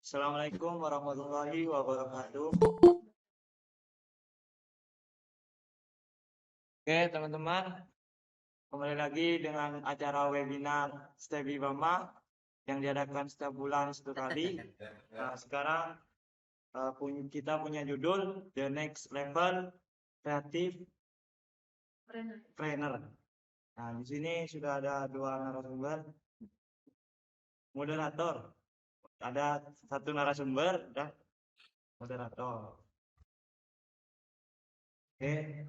Assalamualaikum warahmatullahi wabarakatuh. Oke, teman-teman, kembali lagi dengan acara webinar Stebi Bama yang diadakan setiap bulan satu kali. Nah, sekarang kita punya judul The Next Level Creative Trainer. Nah, di sini sudah ada dua narasumber, moderator. Ada satu narasumber dan moderator. Oke,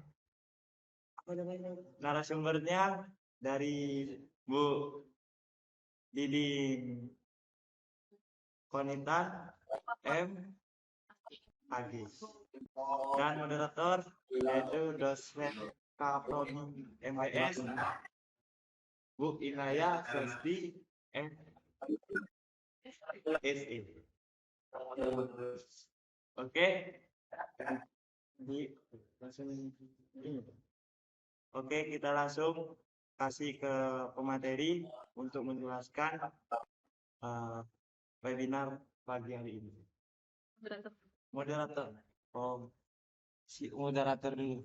narasumbernya dari Bu Didin Konitan M. Agis dan moderator yaitu dosen Kaprodi MBS Bu Inaya Sesti M. SE. Oke, Oke, kita langsung kasih ke pemateri untuk menjelaskan webinar pagi hari ini. Moderator. Oh, si moderator dulu.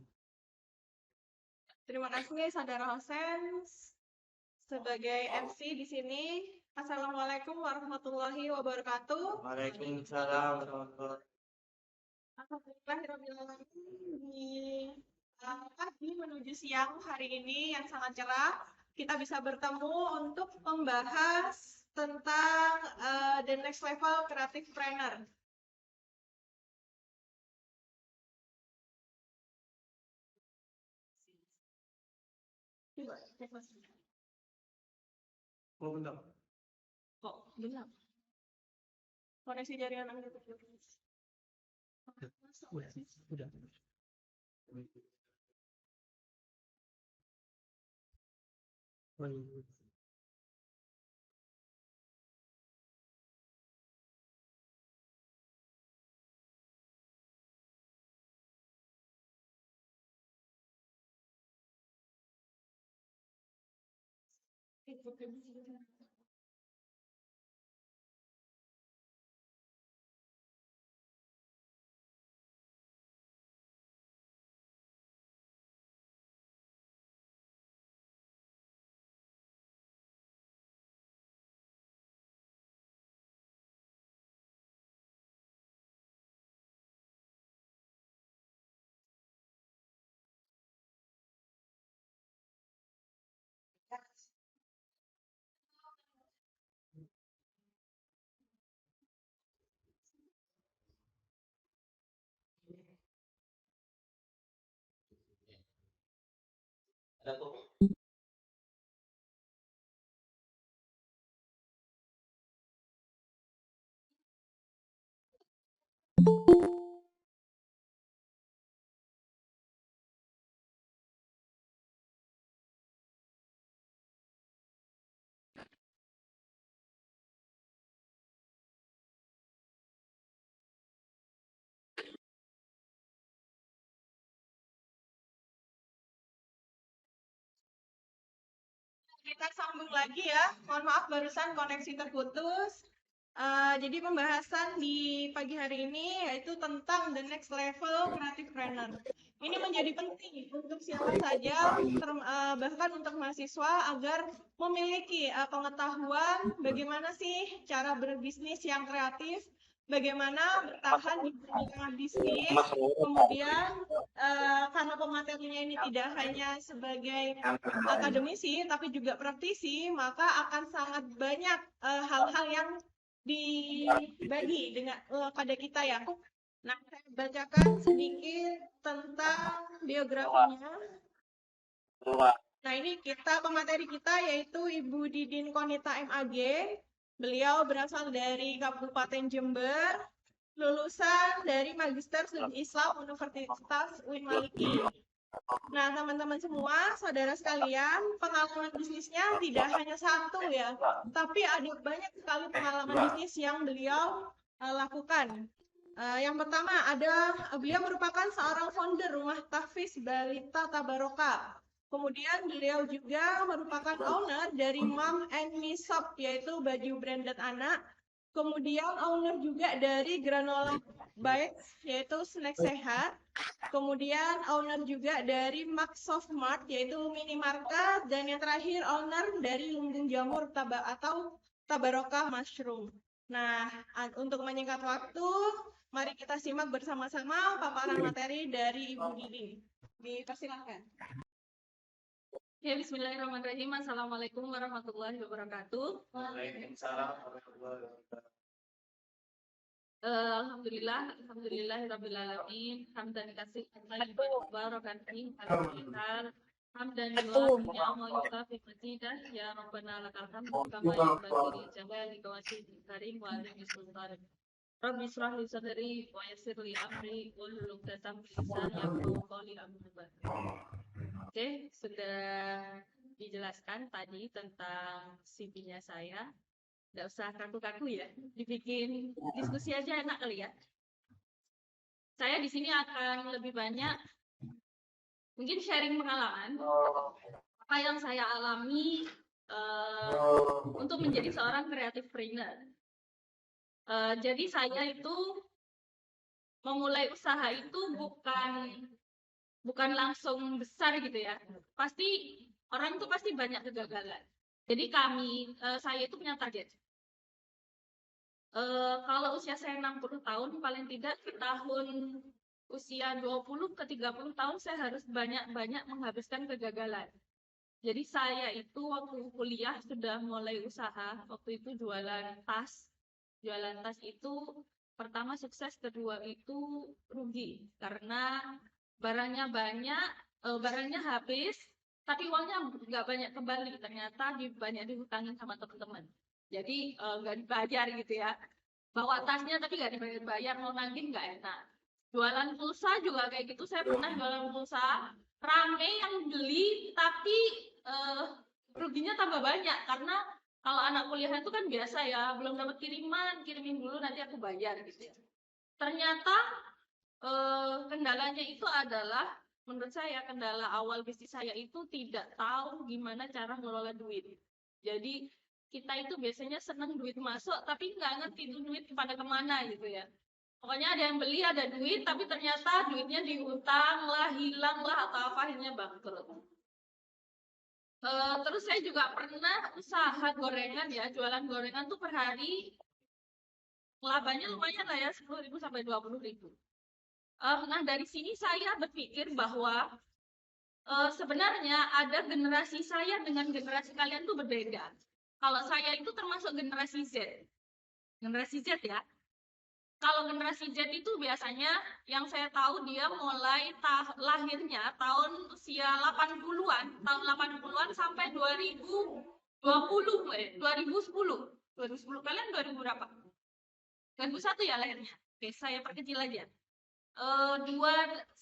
Terima kasih Saudara Hosen sebagai MC di sini. Assalamualaikum warahmatullahi wabarakatuh. Waalaikumsalam warahmatullahi Alhamdulillahirrahmanirrahim. Di pagi menuju siang hari ini yang sangat cerah, kita bisa bertemu untuk membahas tentang the next level creative trainer. Oh, bentar. Kok bilang? Koneksi jaringan Anda terputus. Udah. Kita sambung lagi ya. Mohon maaf barusan koneksi terputus. Jadi pembahasan di pagi hari ini yaitu tentang the next level creative trainer. Ini menjadi penting untuk siapa saja, bahkan untuk mahasiswa agar memiliki pengetahuan bagaimana sih cara berbisnis yang kreatif, bagaimana bertahan di tengah bisnis, kemudian karena pematerinya ini tidak hanya sebagai akademisi tapi juga praktisi, maka akan sangat banyak hal-hal yang dibagi dengan pada kita ya. Nah, saya bacakan sedikit tentang biografinya. Nah, ini pemateri kita yaitu Ibu Didin Konita MAG. Beliau berasal dari Kabupaten Jember, lulusan dari Magister Studi Islam Universitas UIN Maliki. Nah, teman-teman semua, saudara sekalian, pengalaman bisnisnya tidak hanya satu ya, tapi ada banyak sekali pengalaman bisnis yang beliau lakukan. Yang pertama beliau merupakan seorang founder rumah tahfiz Balita Tabaroka. Kemudian beliau juga merupakan owner dari Mom and Me Shop, yaitu baju branded anak. Kemudian owner juga dari Granola Bites, yaitu snack sehat. Kemudian owner juga dari Maxsoft Mart, yaitu minimarket. Dan yang terakhir owner dari Lumbung Jamur atau Tabarokah Mushroom. Nah, untuk menyingkat waktu, mari kita simak bersama-sama paparan materi dari Ibu Didi. Dipersilakan. Ya, bismillahirrahmanirrahim. Assalamualaikum warahmatullahi wabarakatuh. Waalaikumsalam warahmatullahi wabarakatuh. Alhamdulillahirabbil alamin. Hamdan katsiran mubarakan fihi hamdan yuwafiqu wa yukafi mazidah ya rabbana lakal hamdu kama yanbaghi li jalali wajhikal karim wa azimi sultanik. Rabbi shrah li sadri wa yassir li amri wahlul 'uqdatam min lisani yafqahu qawli. Oke, sudah dijelaskan tadi tentang CV-nya saya. Nggak usah kaku-kaku ya, dibikin diskusi aja enak kali ya. Saya di sini akan lebih banyak mungkin sharing pengalaman apa yang saya alami untuk menjadi seorang creative trainer. Jadi saya itu memulai usaha itu bukan langsung besar gitu ya. Pasti orang itu pasti banyak kegagalan. Jadi saya itu punya target. Kalau usia saya 60 tahun, paling tidak di tahun usia 20 ke 30 tahun saya harus banyak-banyak menghabiskan kegagalan. Jadi saya itu waktu kuliah sudah mulai usaha, waktu itu jualan tas. Jualan tas itu pertama sukses, kedua itu rugi karena barangnya banyak, barangnya habis, tapi uangnya nggak banyak kembali. Ternyata banyak dihutangin sama teman-teman. Jadi nggak dibayar gitu ya. Bawa tasnya tapi nggak dibayar, mau nagih nggak enak. Jualan pulsa juga kayak gitu. Saya pernah jualan pulsa, rame yang beli, tapi ruginya tambah banyak karena kalau anak kuliah itu kan biasa ya, belum dapat kirimin dulu nanti aku bayar gitu ya. Ternyata kendalanya itu adalah, menurut saya kendala awal bisnis saya itu tidak tahu gimana cara ngelola duit. Jadi kita itu biasanya seneng duit masuk tapi nggak ngerti itu duit pada kemana gitu ya. Pokoknya ada yang beli, ada duit, tapi ternyata duitnya dihutang lah, hilang lah, atau apa, akhirnya bangkrut. Terus saya juga pernah usaha gorengan ya, jualan gorengan tuh per hari labanya lumayan lah ya, 10.000 sampai 20.000. Nah dari sini saya berpikir bahwa sebenarnya ada generasi saya dengan generasi kalian tuh berbeda. Kalau saya itu termasuk generasi Z. Generasi Z ya. Kalau generasi Z itu biasanya yang saya tahu dia mulai lahirnya tahun usia 80-an, tahun 80-an sampai 2010. 2010 kalian 2000 berapa? 2001 ya lahirnya. Oke, saya perkecil aja. 1980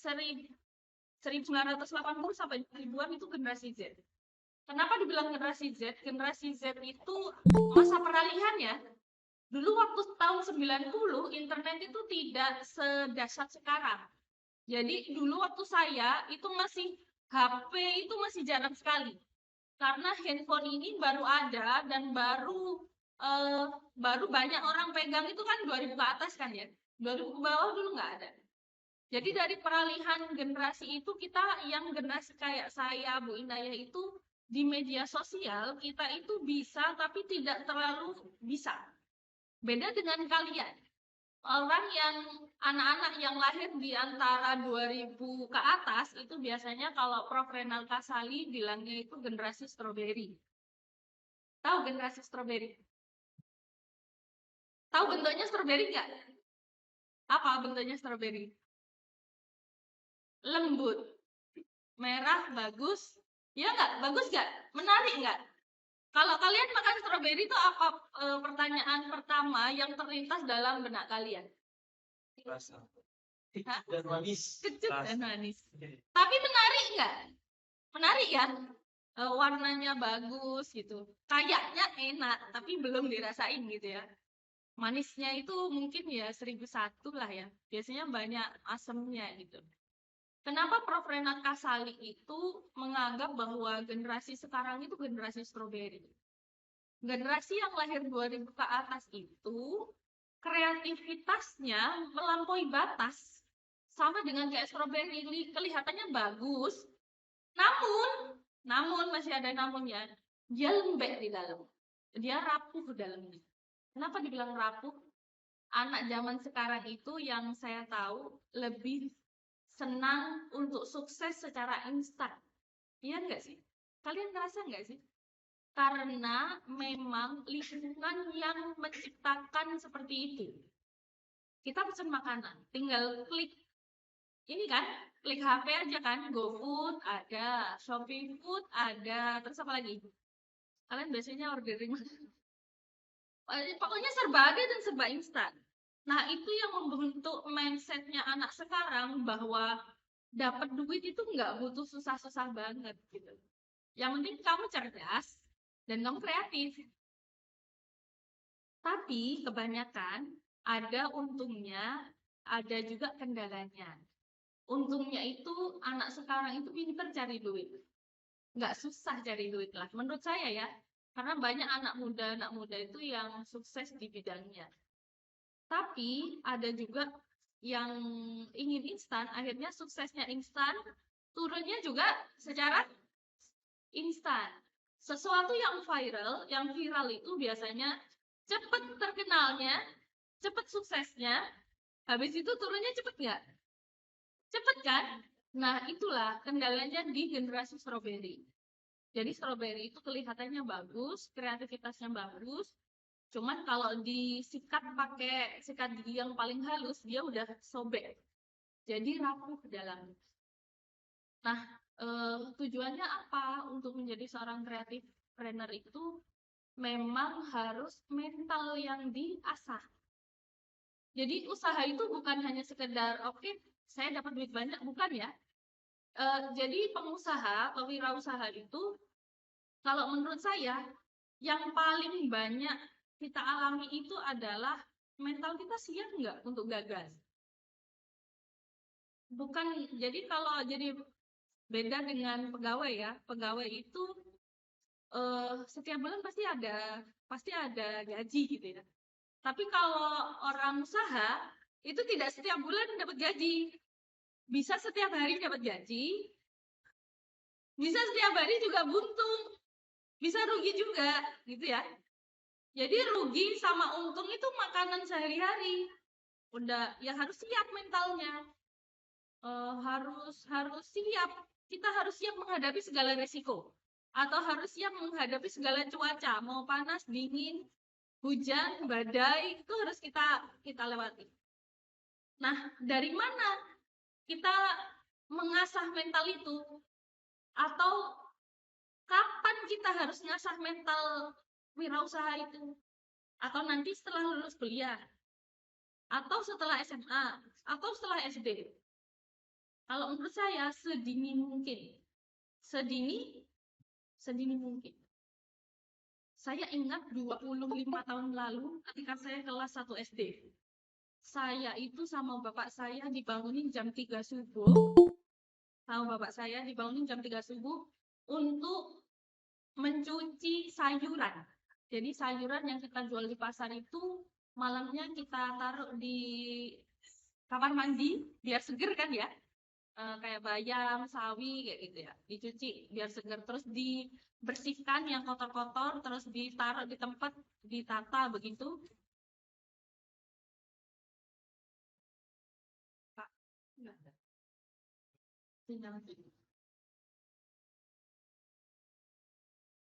sampai 2000-an itu generasi Z. Kenapa dibilang generasi Z? Generasi Z itu masa peralihan ya. Dulu waktu tahun 90, internet itu tidak sedahsyat sekarang. Jadi dulu waktu saya itu masih HP itu masih jarang sekali. Karena handphone ini baru ada dan baru banyak orang pegang itu kan 2000 ke atas kan ya. 2000 ke bawah dulu nggak ada. Jadi dari peralihan generasi itu kita yang generasi kayak saya, Bu Indaya itu di media sosial kita itu bisa tapi tidak terlalu bisa. Beda dengan kalian. Orang yang anak-anak yang lahir di antara 2000 ke atas itu biasanya kalau Prof. Renal Kasali bilangnya itu generasi stroberi. Tahu generasi stroberi? Tahu bentuknya stroberi nggak? Apa bentuknya stroberi? Lembut, merah, bagus. Ya nggak? Bagus nggak? Menarik nggak? Kalau kalian makan stroberi itu apa pertanyaan pertama yang terlintas dalam benak kalian? Rasa. Dan manis. Kecut dan manis. Tapi menarik nggak? Menarik ya? Warnanya bagus gitu. Kayaknya enak, tapi belum dirasain gitu ya. Manisnya itu mungkin ya 1001 lah ya. Biasanya banyak asemnya gitu. Kenapa Prof. Renat Kasali itu menganggap bahwa generasi sekarang itu generasi stroberi? Generasi yang lahir 2000 ke atas itu kreativitasnya melampaui batas. Sama dengan kayak strawberry, kelihatannya bagus. Namun masih ada namunnya. Dia lembek di dalam. Dia rapuh dalamnya. Kenapa dibilang rapuh? Anak zaman sekarang itu yang saya tahu lebih senang untuk sukses secara instan. Iya nggak sih? Kalian ngerasa nggak sih? Karena memang lingkungan yang menciptakan seperti itu. Kita pesan makanan, tinggal klik ini kan, klik HP aja kan, GoFood ada, Shopee Food ada, terus apa lagi? Kalian biasanya ordering pokoknya serba ada dan serba instan. Nah, itu yang membentuk mindsetnya anak sekarang bahwa dapat duit itu nggak butuh susah-susah banget gitu. Yang penting kamu cerdas dan kamu kreatif. Tapi kebanyakan ada untungnya, ada juga kendalanya. Untungnya itu anak sekarang itu pintar cari duit. Nggak susah cari duit lah, menurut saya ya. Karena banyak anak muda itu yang sukses di bidangnya. Tapi ada juga yang ingin instan, akhirnya suksesnya instan, turunnya juga secara instan. Sesuatu yang viral itu biasanya cepat terkenalnya, cepat suksesnya, habis itu turunnya cepat nggak? Cepet kan? Nah, itulah kendalanya di generasi strawberry. Jadi strawberry itu kelihatannya bagus, kreativitasnya bagus, cuman kalau disikat pakai sikat gigi yang paling halus, dia udah sobek. Jadi rapuh dalam. Nah, tujuannya apa untuk menjadi seorang creative trainer itu memang harus mental yang diasah. Jadi usaha itu bukan hanya sekedar oke, saya dapat duit banyak, bukan ya. Jadi pengusaha atau wirausaha itu kalau menurut saya yang paling banyak kita alami itu adalah mental kita siap nggak untuk gagal. Bukan, jadi kalau jadi beda dengan pegawai ya, pegawai itu setiap bulan pasti ada gaji gitu ya. Tapi kalau orang usaha itu tidak setiap bulan dapat gaji, bisa setiap hari dapat gaji, bisa setiap hari juga buntung, bisa rugi juga gitu ya. Jadi rugi sama untung itu makanan sehari-hari. Udah ya harus siap mentalnya. Harus siap. Kita harus siap menghadapi segala resiko. Atau harus siap menghadapi segala cuaca, mau panas, dingin, hujan, badai, itu harus kita lewati. Nah, dari mana kita mengasah mental itu? Atau kapan kita harus ngasah mental wirausaha itu? Atau nanti setelah lulus kuliah? Atau setelah SMA? Atau setelah SD? Kalau menurut saya sedini mungkin. Sedini mungkin. Saya ingat 25 tahun lalu ketika saya kelas 1 SD. Saya itu sama bapak saya dibangunin jam 3 subuh. Sama bapak saya dibangunin jam 3 subuh untuk mencuci sayuran. Jadi sayuran yang kita jual di pasar itu malamnya kita taruh di kamar mandi biar seger kan ya. Kayak bayam, sawi kayak gitu ya. Dicuci biar seger, terus dibersihkan yang kotor-kotor, terus ditaruh di tempat, ditata begitu. Pak, enggak ada.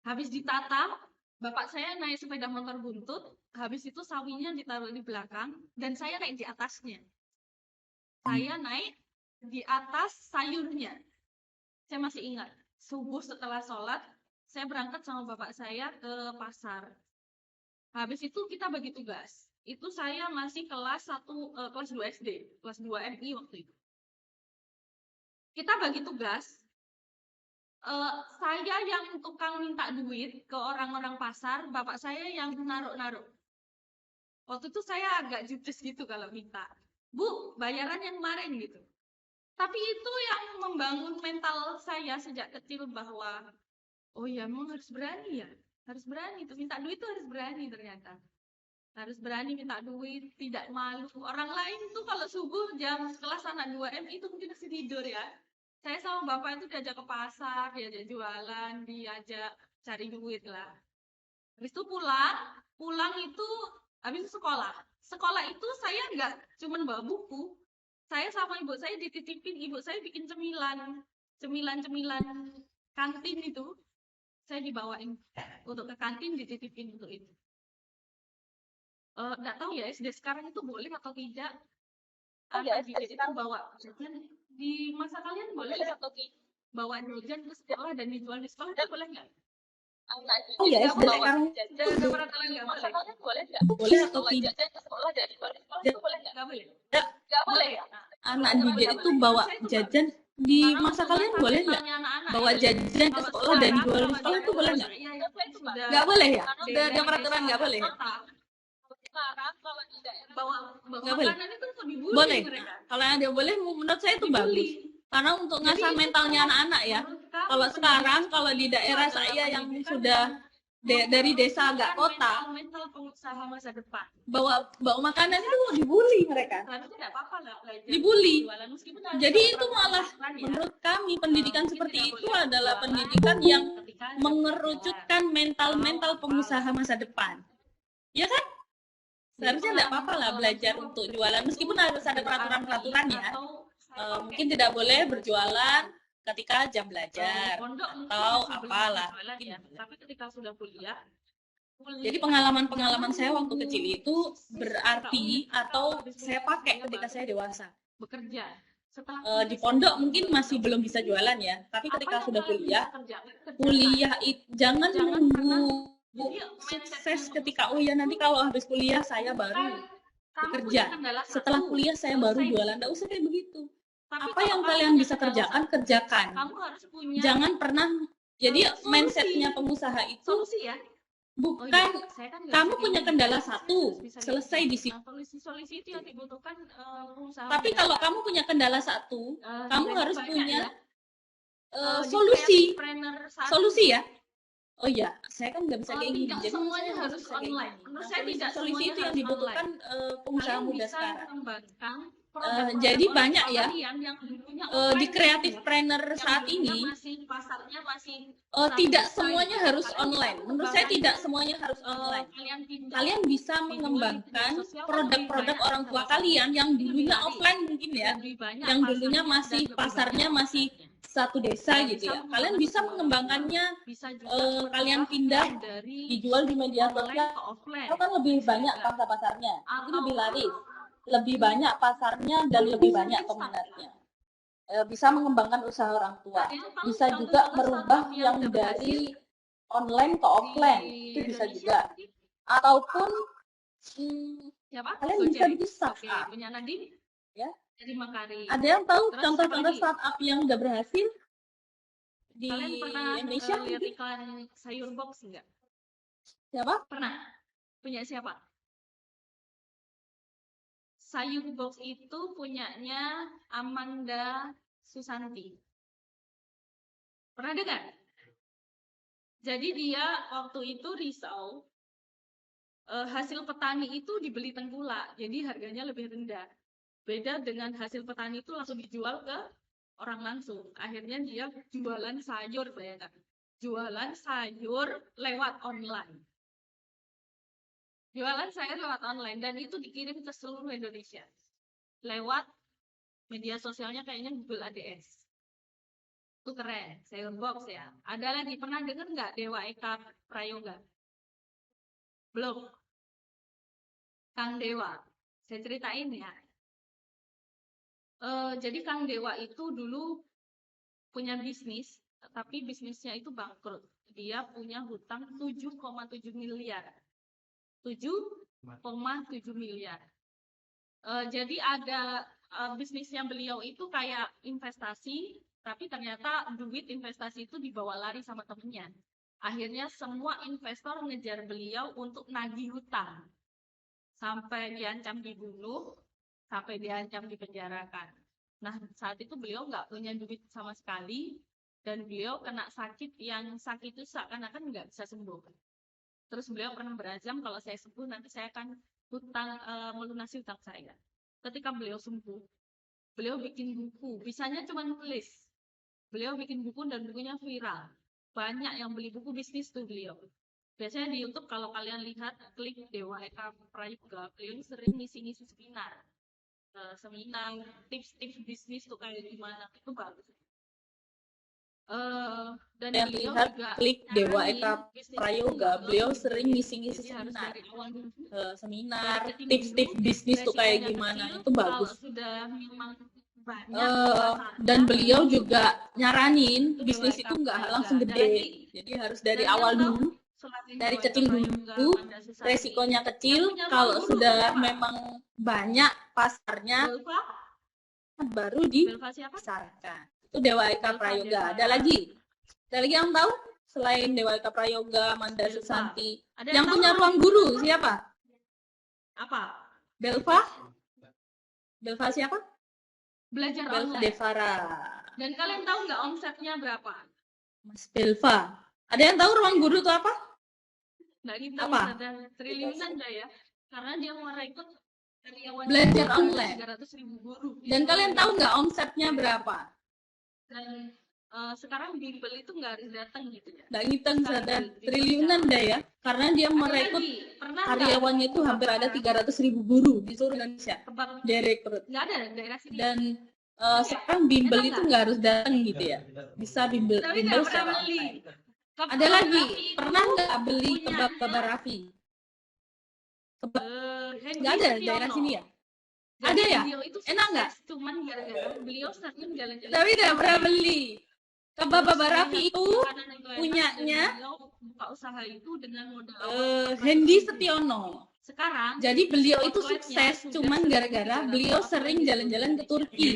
Habis ditata, bapak saya naik sepeda motor buntut, habis itu sawinya ditaruh di belakang, dan saya naik di atasnya. Saya naik di atas sayurnya. Saya masih ingat, subuh setelah sholat, saya berangkat sama bapak saya ke pasar. Habis itu kita bagi tugas. Itu saya masih kelas 2 SD, kelas 2 MI waktu itu. Kita bagi tugas, saya yang tukang minta duit ke orang-orang pasar, bapak saya yang naruh-naruh. Waktu itu saya agak judes gitu kalau minta. Bu, bayaran yang kemarin gitu. Tapi itu yang membangun mental saya sejak kecil bahwa, oh ya memang harus berani ya. Harus berani tuh, minta duit tuh harus berani ternyata. Harus berani minta duit, tidak malu. Orang lain tuh kalau subuh jam kelas anak 2M itu mungkin masih tidur ya. Saya sama bapak itu diajak ke pasar, diajak jualan, diajak cari duit lah. Habis itu pulang itu habis itu sekolah. Sekolah itu saya nggak cuman bawa buku. Saya sama ibu saya dititipin, ibu saya bikin cemilan kantin itu. Saya dibawain untuk ke kantin, dititipin untuk itu. Nggak tahu ya SD sekarang itu boleh atau tidak. Anak didik itu bawa jajan di masa kalian boleh atau tidak? Bawa jajan ke sekolah dan dijual di sekolah itu boleh nggak? Oh ya, SD sekarang Dan peraturan nggak boleh. boleh atau tidak? Nggak boleh. Nggak boleh ya? Anak didik itu bawa jajan di masa kalian boleh nggak? Bawa jajan ke sekolah dan jual di sekolah itu boleh nggak? Nggak boleh ya? Udah ada peraturan nggak boleh ya? Bawa Nggak boleh? makanan itu lebih bully Boleh. mereka. Kalau yang dia boleh, menurut saya itu bagus. Karena untuk ngasah mentalnya anak-anak ya. Menurut kamu, Kalau sekarang, kalau di daerah adalah saya yang pendidikan sudah dari desa agak kota, mental pengusaha masa depan. bawa makanan itu dibully mereka. Seharusnya tidak apa-apa lah belajar Dibully. jualan, meskipun ada Jadi itu peraturan malah ya. menurut kami pendidikan Mungkin seperti tidak itu boleh adalah jualan pendidikan yang ketika ada mengerucutkan mental-mental pengusaha masa depan. Ya kan? Seharusnya tidak apa-apa lah belajar untuk jualan, meskipun harus ada peraturan-peraturan ya. Mungkin tidak boleh berjualan ketika jam belajar atau apalah. Ya. Tapi ketika sudah kuliah, Jadi pengalaman-pengalaman saya waktu kecil itu berarti atau saya pakai ketika saya dewasa. bekerja. Setelah Di pondok mungkin masih belum bisa jualan ya, tapi ketika sudah kuliah jangan nunggu sukses ketika oh ya nanti kalau habis kuliah saya baru bekerja. Setelah kuliah saya baru jualan. Nggak usah kayak begitu. Apa yang kalian bisa kerjakan, kerjakan. Kamu harus punya Jangan pernah. Jadi mindsetnya pengusaha itu solusi ya. bukan Saya kan nggak kamu bisa punya kayak kendala gitu. satu, Bisa selesai di situ. solusi itu yang dibutuhkan pengusaha. Tapi kalau kamu punya kendala satu, kamu harus banyak punya ya. solusi. Trainer saat Solusi ya. Oh iya, saya kan nggak bisa kayak gini. tidak Jadi semuanya saya harus bisa kayak online. gini. Menurut Nah, saya tidak solusi semuanya itu yang harus dibutuhkan pengusaha Kalian muda bisa sekarang. mengembangkan Jadi banyak ya kalian yang dulunya di offline creative ya. planner Yang saat dulunya ini masih pasarnya masih tidak satu semuanya desain. harus Kalian online. bisa Menurut saya mengembangkan, tidak semuanya harus online. kalian pindah Kalian bisa dijual di mengembangkan media sosial, produk-produk lebih orang banyak tua orang kalian yang Lebih dulunya laris. offline mungkin ya, lebih banyak yang dulunya pasarnya masih dan lebih pasarnya banyak masih pasarnya. satu desa Dan gitu bisa ya. Kalian bisa mengembangkannya, bisa juga kalian bergerak pindah dari dijual di media online sosial. ke offline. Itu kan lebih Bisa banyak juga. pangsa pasarnya, itu Atau lebih laris, lebih banyak pasarnya dan lebih banyak peminatnya. Bisa mengembangkan usaha orang tua, bisa juga merubah yang dari online ke offline, itu bisa juga. Ataupun Siapa? kalian bisa bikin startup. Punya Nadine Ya. dari Makarim. Ada yang tahu Terus contoh-contoh apa lagi? startup yang udah berhasil di Kalian pernah Indonesia? lihat Mungkin? iklan sayur box enggak? Siapa? Pernah. Punya siapa? Sayur box itu punyanya Amanda Susanti. Pernah dengar? Jadi dia waktu itu risau hasil petani itu dibeli tengkulak, jadi harganya lebih rendah. Beda dengan hasil petani itu langsung dijual ke orang langsung. Akhirnya dia jualan sayur, bayangkan. Jualan sayur lewat online. Jualan sayur lewat online dan itu dikirim ke seluruh Indonesia. Lewat media sosialnya kayaknya Google ADS. Itu keren, sayur box ya. Ada lagi, pernah dengar nggak Dewa Eka Prayoga? Belum. Kang Dewa, saya ceritain ya. Jadi Kang Dewa itu dulu punya bisnis, tapi bisnisnya itu bangkrut. Dia punya hutang 7,7 miliar. 7,7 miliar. Jadi ada bisnisnya beliau itu kayak investasi, tapi ternyata duit investasi itu dibawa lari sama temennya. Akhirnya semua investor ngejar beliau untuk nagih hutang. Sampai diancam dibunuh, sampai diancam dipenjarakan. Nah, saat itu beliau nggak punya duit sama sekali, dan beliau kena sakit yang sakit itu seakan-akan nggak bisa sembuh. Terus beliau pernah berazam kalau saya sembuh nanti saya akan melunasi hutang saya. Ketika beliau sembuh, beliau bikin buku, bisanya cuma nulis. Beliau bikin buku dan bukunya viral. Banyak yang beli buku bisnis tuh beliau. Biasanya di YouTube kalau kalian lihat, klik Dewa Eka Prayoga, beliau sering ngisi-ngisi seminar. Seminar, tips-tips bisnis tuh kayak gimana, itu bagus. Dan Yang beliau lihat juga klik Dewa nyaranin Eka bisnis itu Prayoga, nggak beliau langsung sering gede. ngisi-ngisi Jadi harus seminar. dari awal dulu. Seminar, Dari kecil tips-tips dulu, bisnis tuh kayak resikonya gimana, kecil, itu bagus. kalau sudah memang banyak Dan pasarnya, beliau juga nyaranin itu bisnis Dewa itu Eka nggak Prayoga. langsung Ada gede, lagi jadi harus dari yang awal tahu dulu, selain dari Dewa Eka kecil Prayoga, dulu, Manda Susati, resikonya yang kecil. punya Kalau ruang guru sudah siapa? memang banyak pasarnya, Belva? baru Belva siapa? dibesarkan. Itu Dewa Eka Belva Prayoga. Devara. Ada lagi yang tahu selain Dewa Eka Prayoga, Manda Belva. Susanti, Ada yang tahu punya ruang guru siapa? apa? Belva siapa? Belajar Belva online. Devara. Dan kalian tahu nggak omsetnya berapa? Mas Belva. Ada yang tahu ruang guru itu apa? Nggak kita Apa? ada triliunan dah ya. Karena dia mau rekrut karyawan Belajar online. 300.000 guru. Dan kalian tahu nggak omsetnya berapa? Dan sekarang bimbel itu nggak harus datang gitu ya. Nggak ngitung, ada triliunan dah ya. Karena dia Ada merekrut lagi, pernah karyawannya itu hampir ada 300.000 guru di seluruh Indonesia. Direkrut. nggak ada daerah sini. Dan sekarang bimbel itu nggak harus datang gitu ya. Bisa bimbel Tapi nggak pernah secara beli. online. Kebab Ada lagi, Raffi pernah itu nggak beli punyanya, kebab Baba Raffi? Kebab Hendy nggak ada Setiano. daerah sini ya? Jadi Ada ya? beliau itu Enak nggak? sukses, cuman gara-gara beliau sering jalan-jalan. Tapi nggak pernah beli. Kebab Baba Raffi itu Makanan itu enak, punyanya dan beliau buka usaha itu dengan modal Hendy Setiono. Sekarang Jadi beliau itu outletnya sukses sudah cuman sering gara-gara jalan beliau ke sering Turki. jalan-jalan ke Turki.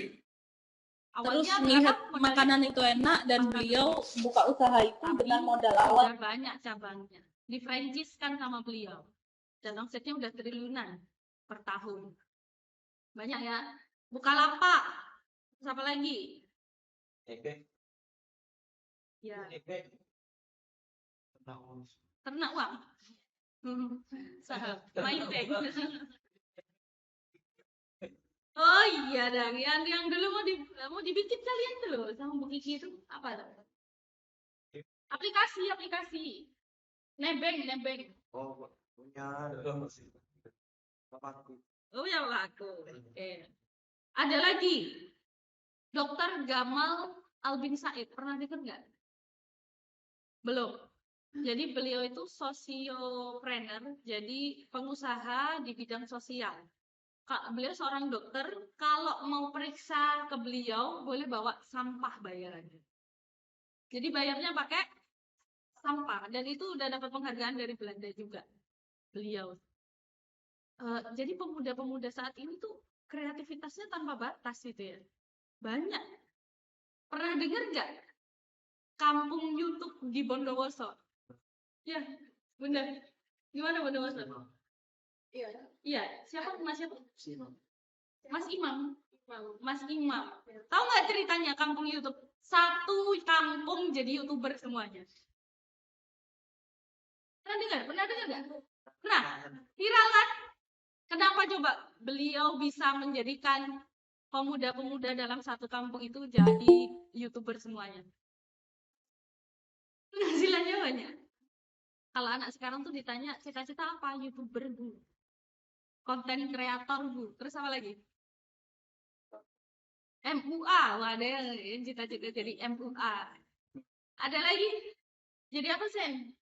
Terus Awalnya melihat berapa makanan itu enak dan beliau buka usaha itu Tapi dengan modal awal. udah banyak cabangnya. Di franchise kan sama beliau. Dan omsetnya udah triliunan per tahun. Banyak ya. Bukalapak. Terus apa lagi? Ya, ternak uang. Saham. Main. Oh iya dong, yang dulu mau dibikin kalian tuh loh sama Bu Kiki itu apa tuh? Aplikasi. Nebeng. Oh, punya bapakku. Oh ya laku. Oke. Ada lagi. Dokter Gamal Albin Said, pernah dengar nggak? Belum. Jadi beliau itu sosiopreneur, jadi pengusaha di bidang sosial. Beliau seorang dokter, kalau mau periksa ke beliau boleh bawa sampah bayarannya. Jadi bayarnya pakai sampah, dan itu udah dapat penghargaan dari Belanda juga beliau. Jadi pemuda-pemuda saat ini tuh kreativitasnya tanpa batas gitu ya. Banyak. Pernah dengar nggak? Kampung YouTube di Bondowoso. Ya, benar. Gimana Bondowoso? Iya. Siapa? Mas siapa? Mas Imam. Tahu nggak ceritanya kampung YouTube? Satu kampung jadi YouTuber semuanya. Pernah dengar nggak? Nah, viral kan? Kenapa coba beliau bisa menjadikan pemuda-pemuda dalam satu kampung itu jadi YouTuber semuanya? Penghasilannya banyak. Kalau anak sekarang tuh ditanya cita-cita apa? YouTuber, Bu. Konten kreator, Bu. Terus apa lagi? MUA. Wah, ada yang cita-cita jadi MUA. Ada lagi? Jadi apa, Sen?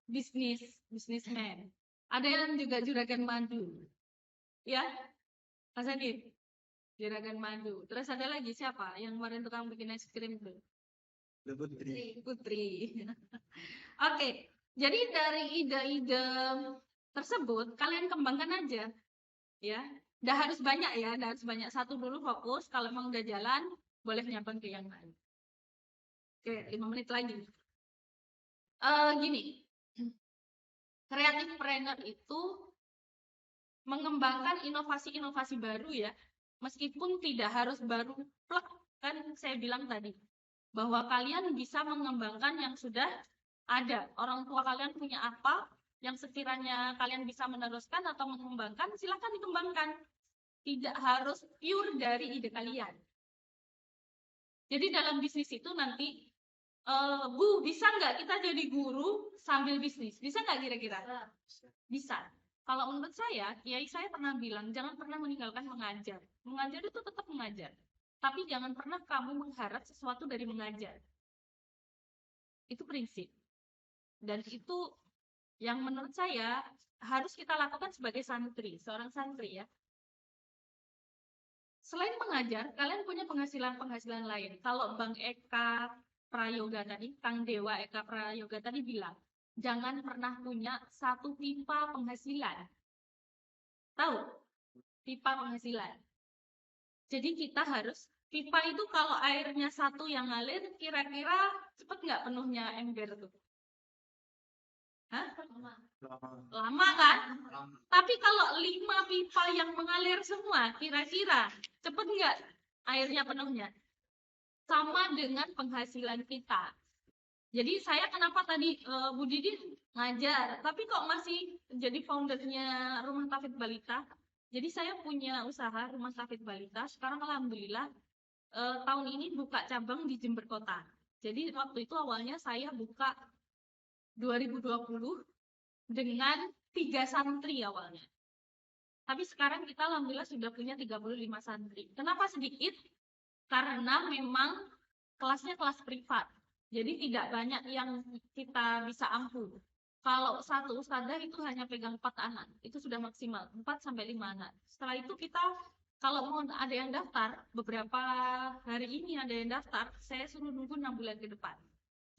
Bisnisman. Ada yang juga juragan madu. Ya? Mas Adit? Juragan madu. Terus ada lagi siapa? Yang kemarin tukang bikin es krim tuh? Putri. Oke. Jadi dari ide-ide tersebut kalian kembangkan aja. Ya. Udah harus banyak ya, udah harus banyak. Satu dulu fokus, kalau emang udah jalan boleh nyambung ke yang lain. Oke, 5 menit lagi. Gini. Kreatifpreneur itu mengembangkan inovasi-inovasi baru ya. Meskipun tidak harus baru plek, kan saya bilang tadi bahwa kalian bisa mengembangkan yang sudah Ada orang tua kalian punya apa yang sekiranya kalian bisa meneruskan atau mengembangkan, silakan dikembangkan. Tidak harus pure dari ide kalian. Jadi dalam bisnis itu nanti, Bu, bisa nggak kita jadi guru sambil bisnis? Bisa nggak kira-kira? Bisa. Kalau menurut saya, kiai saya pernah bilang, jangan pernah meninggalkan mengajar. Mengajar itu tetap mengajar. Tapi jangan pernah kamu mengharap sesuatu dari mengajar. Itu prinsip. Dan itu yang menurut saya harus kita lakukan sebagai santri, seorang santri ya. Selain mengajar, kalian punya penghasilan-penghasilan lain. Kalau Bang Eka Prayoga tadi, Kang Dewa Eka Prayoga tadi bilang, jangan pernah punya satu pipa penghasilan. Tahu? Pipa penghasilan. Jadi kita harus, pipa itu kalau airnya satu yang ngalir, kira-kira cepet nggak penuhnya ember tuh? Hah? Lama kan? Tapi kalau 5 pipa yang mengalir semua, kira-kira cepet nggak airnya penuhnya? Sama dengan penghasilan kita. Jadi saya kenapa tadi Bu Didi ngajar, tapi kok masih jadi foundernya Rumah Tafidz Balita. Jadi saya punya usaha Rumah Tafidz Balita. Sekarang alhamdulillah tahun ini buka cabang di Jember Kota. Jadi waktu itu awalnya saya buka 2020 dengan 3 santri awalnya. Tapi sekarang kita alhamdulillah sudah punya 35 santri. Kenapa sedikit? Karena memang kelasnya kelas privat. Jadi tidak banyak yang kita bisa ampuh. Kalau satu ustadzah itu hanya pegang 4 anak, itu sudah maksimal, 4-5 anak. Setelah itu kita, kalau mau ada yang daftar, beberapa hari ini ada yang daftar, saya suruh nunggu 6 bulan ke depan.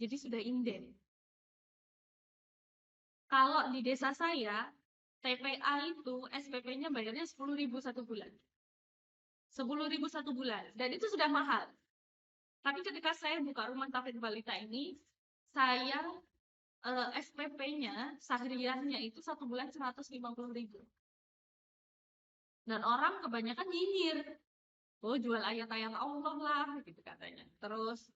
Jadi sudah inden. Kalau di desa saya, TPA itu SPP-nya bayarnya 10.000 satu bulan. 10.000 satu bulan. Dan itu sudah mahal. Tapi ketika saya buka Rumah Tafidz Balita ini, saya SPP-nya, sahriyahnya itu satu bulan 150.000. Dan orang kebanyakan nyinyir. Oh, jual ayat-ayat Allah lah, gitu katanya. Terus,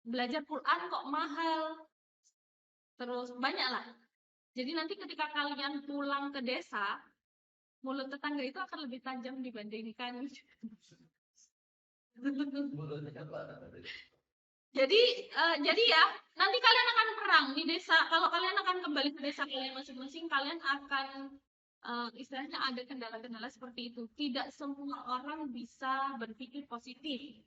belajar Quran kok mahal. Terus, banyak lah. Jadi nanti ketika kalian pulang ke desa, mulut tetangga itu akan lebih tajam dibandingkan. Jadi ya nanti kalian akan perang di desa. Kalau kalian akan kembali ke desa kalian masing-masing, kalian akan istilahnya ada kendala-kendala seperti itu. Tidak semua orang bisa berpikir positif.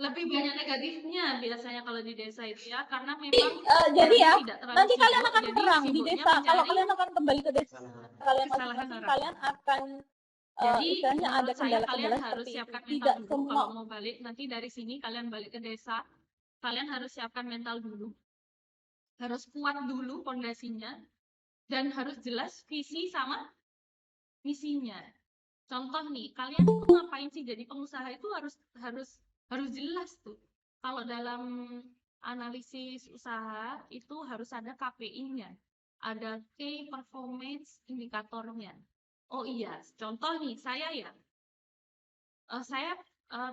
Lebih banyak negatifnya biasanya kalau di desa itu ya, karena memang jadi ya tidak terlalu nanti sibuk, kalian akan jadi perang di sibuknya desa. Kalau mencari kalian akan kembali ke desa kalian kesalahan masing-masing, orang. kalian akan Jadi istilahnya ada menurut saya kendala-kendala kalian harus seperti itu. siapkan Tidak mental dulu. semua Kalau mau balik nanti dari sini kalian balik ke desa, kalian harus siapkan mental dulu. Harus kuat dulu pondasinya dan harus jelas visi sama misinya. Contoh nih, kalian tuh ngapain sih jadi pengusaha itu harus jelas tuh. Kalau dalam analisis usaha itu harus ada KPI-nya, ada Key Performance Indicator-nya. Oh iya, contoh nih saya ya, saya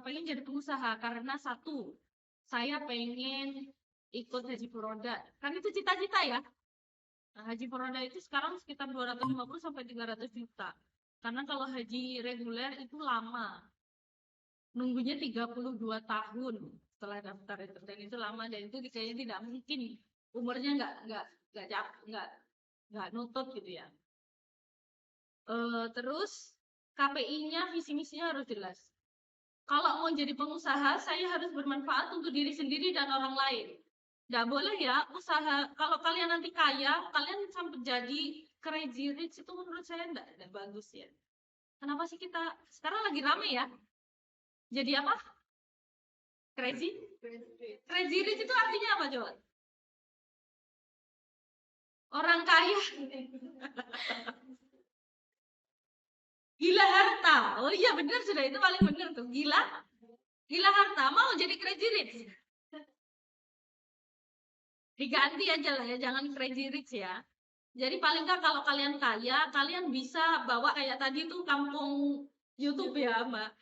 pengen jadi pengusaha karena satu, saya pengen ikut Haji Furoda. Kan itu cita-cita ya. Nah, Haji Furoda itu sekarang sekitar 250-300 juta. Karena kalau haji reguler itu lama. Nunggunya 32 tahun setelah daftar itu. Dan itu lama dan itu kayaknya tidak mungkin. Umurnya nggak nutut gitu ya. Terus KPI-nya, visi-misinya harus jelas. Kalau mau jadi pengusaha, saya harus bermanfaat untuk diri sendiri dan orang lain. Nggak boleh ya usaha, kalau kalian nanti kaya, kalian sampai jadi crazy rich itu menurut saya nggak bagus ya. Kenapa sih kita, sekarang lagi rame ya? Jadi apa? Crazy? Crazy rich itu artinya apa coba? Orang kaya. Gila harta. Oh iya benar sudah, itu paling benar tuh. Gila harta, mau jadi crazy rich. Diganti aja lah ya, jangan crazy rich ya. Jadi paling nggak kalau kalian kaya, kalian bisa bawa kayak tadi tuh kampung YouTube ya, Mbak.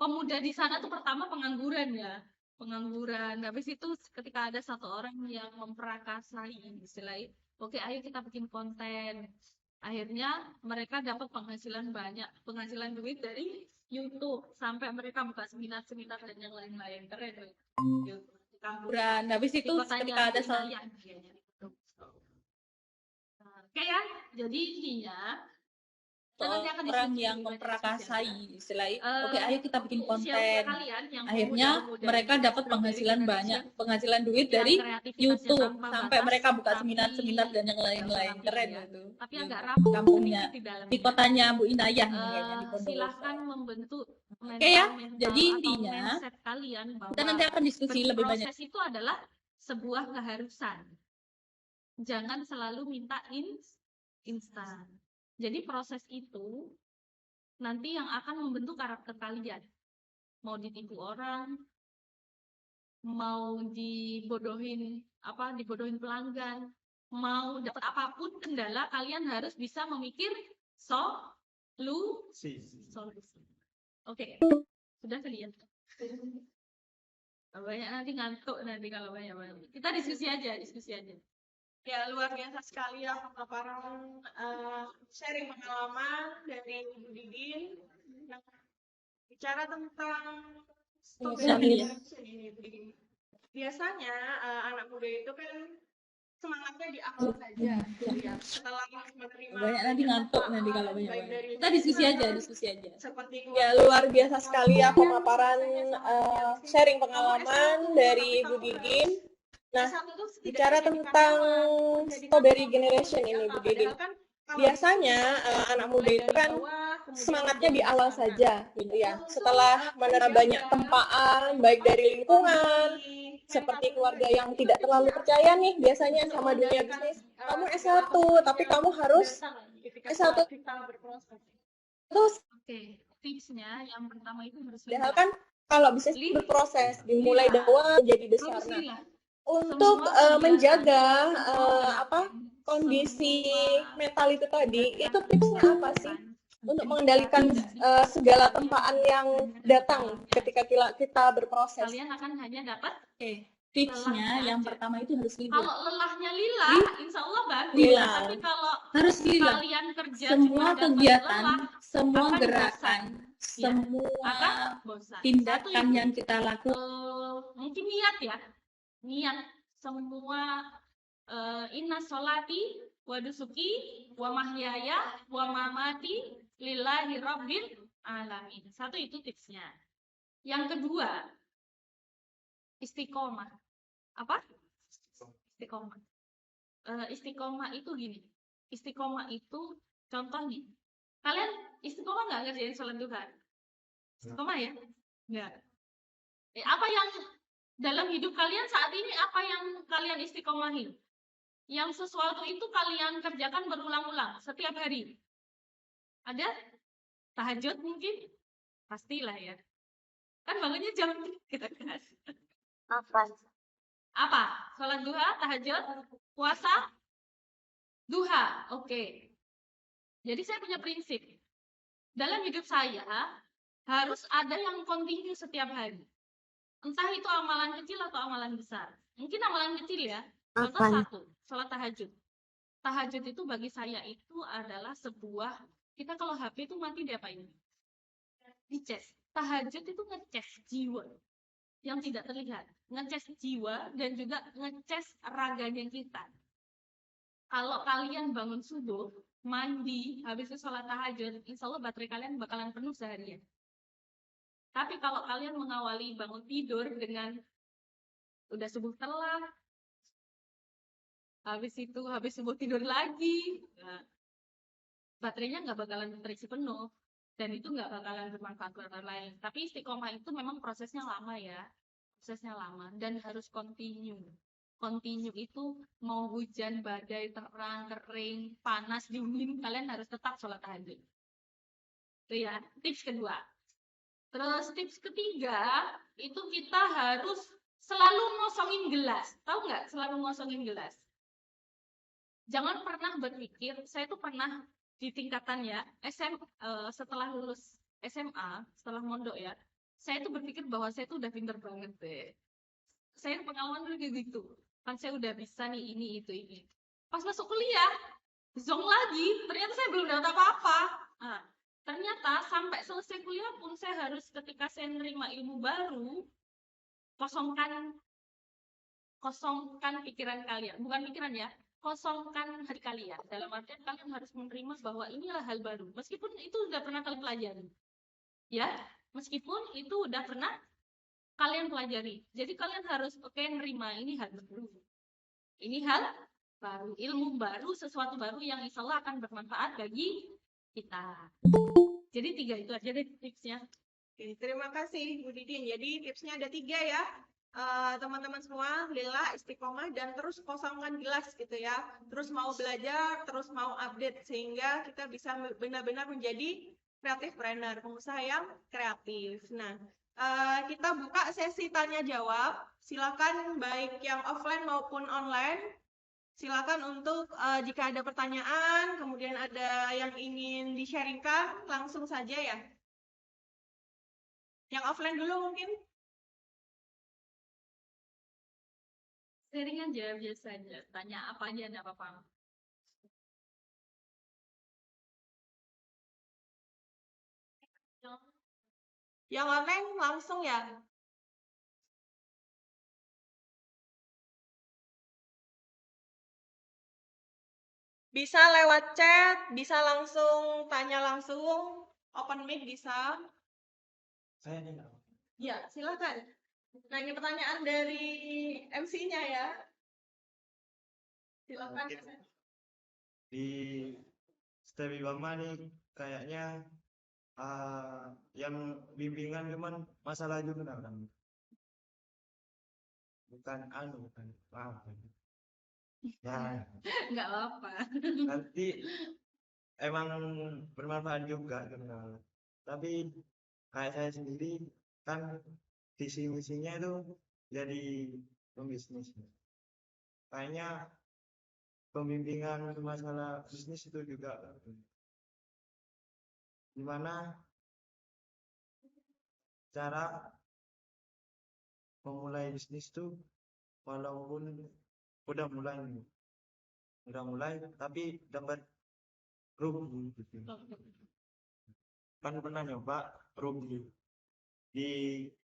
Pemuda di sana tuh pertama pengangguran ya. pengangguran. Habis itu ketika ada satu orang yang memperakasai istilahnya, oke ayo kita bikin konten. Akhirnya mereka dapat penghasilan banyak, penghasilan duit dari YouTube sampai mereka buka seminar-seminar dan yang lain-lain. Keren loh. Pengangguran. Habis Di itu kotanya ketika ada Bu Inayah kayaknya. Nah, oke ya, jadi intinya kita nanti akan orang diskusi yang lebih banyak memperakasai diskusi istilahnya, aja. oke ayo kita bikin Usia-usia konten. kalian yang Akhirnya pemuda-pemuda mereka ini, dapat strawberry penghasilan generation, banyak, penghasilan duit yang dari kreativitasnya YouTube tanpa sampai batas, mereka buka tapi seminar-seminar dan yang nggak lain-lain. rapi Keren ya, itu. tapi Di agak rapuh kampungnya, sedikit di di dalamnya. kotanya Bu Inayah nih kayaknya di Bondowoso. Silahkan membentuk Oke ya, mental jadi atau intinya mindset kalian kita bahwa nanti akan diskusi lebih banyak. berproses itu adalah sebuah keharusan. Jangan selalu minta instan. Jadi proses itu nanti yang akan membentuk karakter kalian. Mau ditipu orang, mau dibodohin pelanggan, mau dapat apapun kendala, kalian harus bisa memikir solusi. Oke, sudah kalian. Banyak nanti ngantuk nanti kalau banyak. Kita diskusi aja. Ya, luar biasa sekali ya pemaparan sharing pengalaman dari Ibu Didin. Nah, bicara tentang strawberry generation ini, Bu Didin. Biasanya anak muda itu kan semangatnya di awal saja, gitu ya. Setelah menerima Banyak nanti ngantuk nanti kalau baik banyak. dari Kita diskusi lingkungan, aja. seperti Ya, luar biasa sekali ya pemaparan sharing pengalaman dari Bu Didin. Nah, bicara tentang strawberry generation ini, Bu Didin. Biasanya anak muda itu kan semangatnya di awal saja, gitu ya. Setelah menerima banyak tempaan, baik dari lingkungan, seperti keluarga yang tidak terlalu percaya nih biasanya sama dunia bisnis. Kamu S1, tapi kamu harus S1 terus. Oke, tipsnya yang pertama itu harus Padahal kan kalau bisnis berproses, dimulai dari awal jadi besar. Nah, untuk menjaga kondisi mental itu tadi, itu tipsnya apa sih untuk mengendalikan segala tempaan yang datang ketika kita berproses? Kalian akan hanya dapat Tipsnya yang pertama itu harus lillah. kalau lelahnya lillah, insya Allah bagus. Lillah. Tapi kalau Harus lillah. kalian kerja Semua cuma dapat kegiatan, lelah, semua akan gerakan, bosan. semua akan bosan. tindakan Satu yang itu, kita lakukan. mungkin niat ya, niat semua inna sholati wa dusuki wa mahyaya wa mamati lillahi rabbil alamin. Satu itu tipsnya. Yang kedua, istiqomah. Apa? Istiqomah. Istiqomah itu gini. Istiqomah itu contoh nih. Kalian istiqomah nggak ngerjain sholat duha? Istiqomah ya? Nggak. Apa yang dalam hidup kalian saat ini, apa yang kalian istiqomahin? Yang sesuatu itu kalian kerjakan berulang-ulang setiap hari. Ada? Tahajud mungkin? Pastilah ya. Kan bangunnya jam kita kan. Apa? Sholat duha, tahajud, puasa, duha. Oke. Jadi saya punya prinsip. Dalam hidup saya harus ada yang kontinu setiap hari. Entah itu amalan kecil atau amalan besar. Mungkin amalan kecil ya. Contoh satu, sholat tahajud. Tahajud itu bagi saya itu adalah sebuah, kita kalau HP itu mati diapain? Dicas. Tahajud itu ngecas jiwa yang tidak terlihat. Ngecas jiwa dan juga ngecas raganya kita. Kalau kalian bangun subuh, mandi, habis itu sholat tahajud, insya Allah baterai kalian bakalan penuh seharian. Tapi kalau kalian mengawali bangun tidur dengan udah subuh telat, habis subuh tidur lagi, nah, baterainya nggak bakalan terisi penuh. Dan itu nggak bakalan bermanfaat buat orang lain. Tapi istiqomah itu memang prosesnya lama ya. Prosesnya lama dan harus continue. Continue itu mau hujan, badai, terang, kering, panas, dingin, kalian harus tetap sholat tahajud. Itu ya, tips kedua. Terus tips ketiga, itu kita harus selalu ngosongin gelas. Tahu nggak selalu ngosongin gelas? Jangan pernah berpikir, saya tuh pernah di tingkatan ya, setelah lulus SMA, setelah mondok ya, saya tuh berpikir bahwa saya tuh udah pinter banget deh. saya pengalaman dulu kayak gitu. Kan saya udah bisa nih ini itu ini. Pas masuk kuliah, zonk lagi. Ternyata saya belum dapat apa-apa. Nah, ternyata sampai selesai kuliah pun saya harus ketika saya menerima ilmu baru, kosongkan pikiran kalian. Bukan pikiran ya, kosongkan hati kalian. Dalam artian kalian harus menerima bahwa inilah hal baru. Meskipun itu udah pernah kalian pelajari. Ya, meskipun itu udah pernah kalian pelajari. Jadi kalian harus nerima ini hal baru. Ini hal baru, ilmu baru, sesuatu baru yang insya Allah akan bermanfaat bagi kita. Jadi 3 itu aja deh tipsnya. Oke, terima kasih Bu Didin. Jadi tipsnya ada 3 ya. Teman-teman semua, lila, istiqomah, dan terus kosongkan gelas gitu ya. Terus mau belajar, terus mau update, sehingga kita bisa benar-benar menjadi creative planner, pengusaha yang kreatif. Nah, kita buka sesi tanya jawab. Silakan baik yang offline maupun online. Silakan untuk jika ada pertanyaan, kemudian ada yang ingin di-sharingkan, langsung saja ya. Yang offline dulu mungkin. Sharing aja biasanya, tanya apa aja enggak apa-apa. Yang online langsung ya. Bisa lewat chat, bisa langsung tanya langsung, open mic bisa. Saya nih. Ya, silakan. Nanya pertanyaan dari MC-nya ya. Silakan. Mungkin di Stebi Bama nih kayaknya yang bimbingan cuman masalah juga kan. Bukan bukan paham. Ya, Enggak apa-apa. nanti emang bermanfaat juga kenal. Tapi kayak saya sendiri kan visi misinya itu jadi pembisnis. Kayaknya pembimbingan masalah bisnis itu juga gimana cara memulai bisnis tuh walaupun udah mulai tapi dapat rugi gitu. Kan pernah nyoba rugi di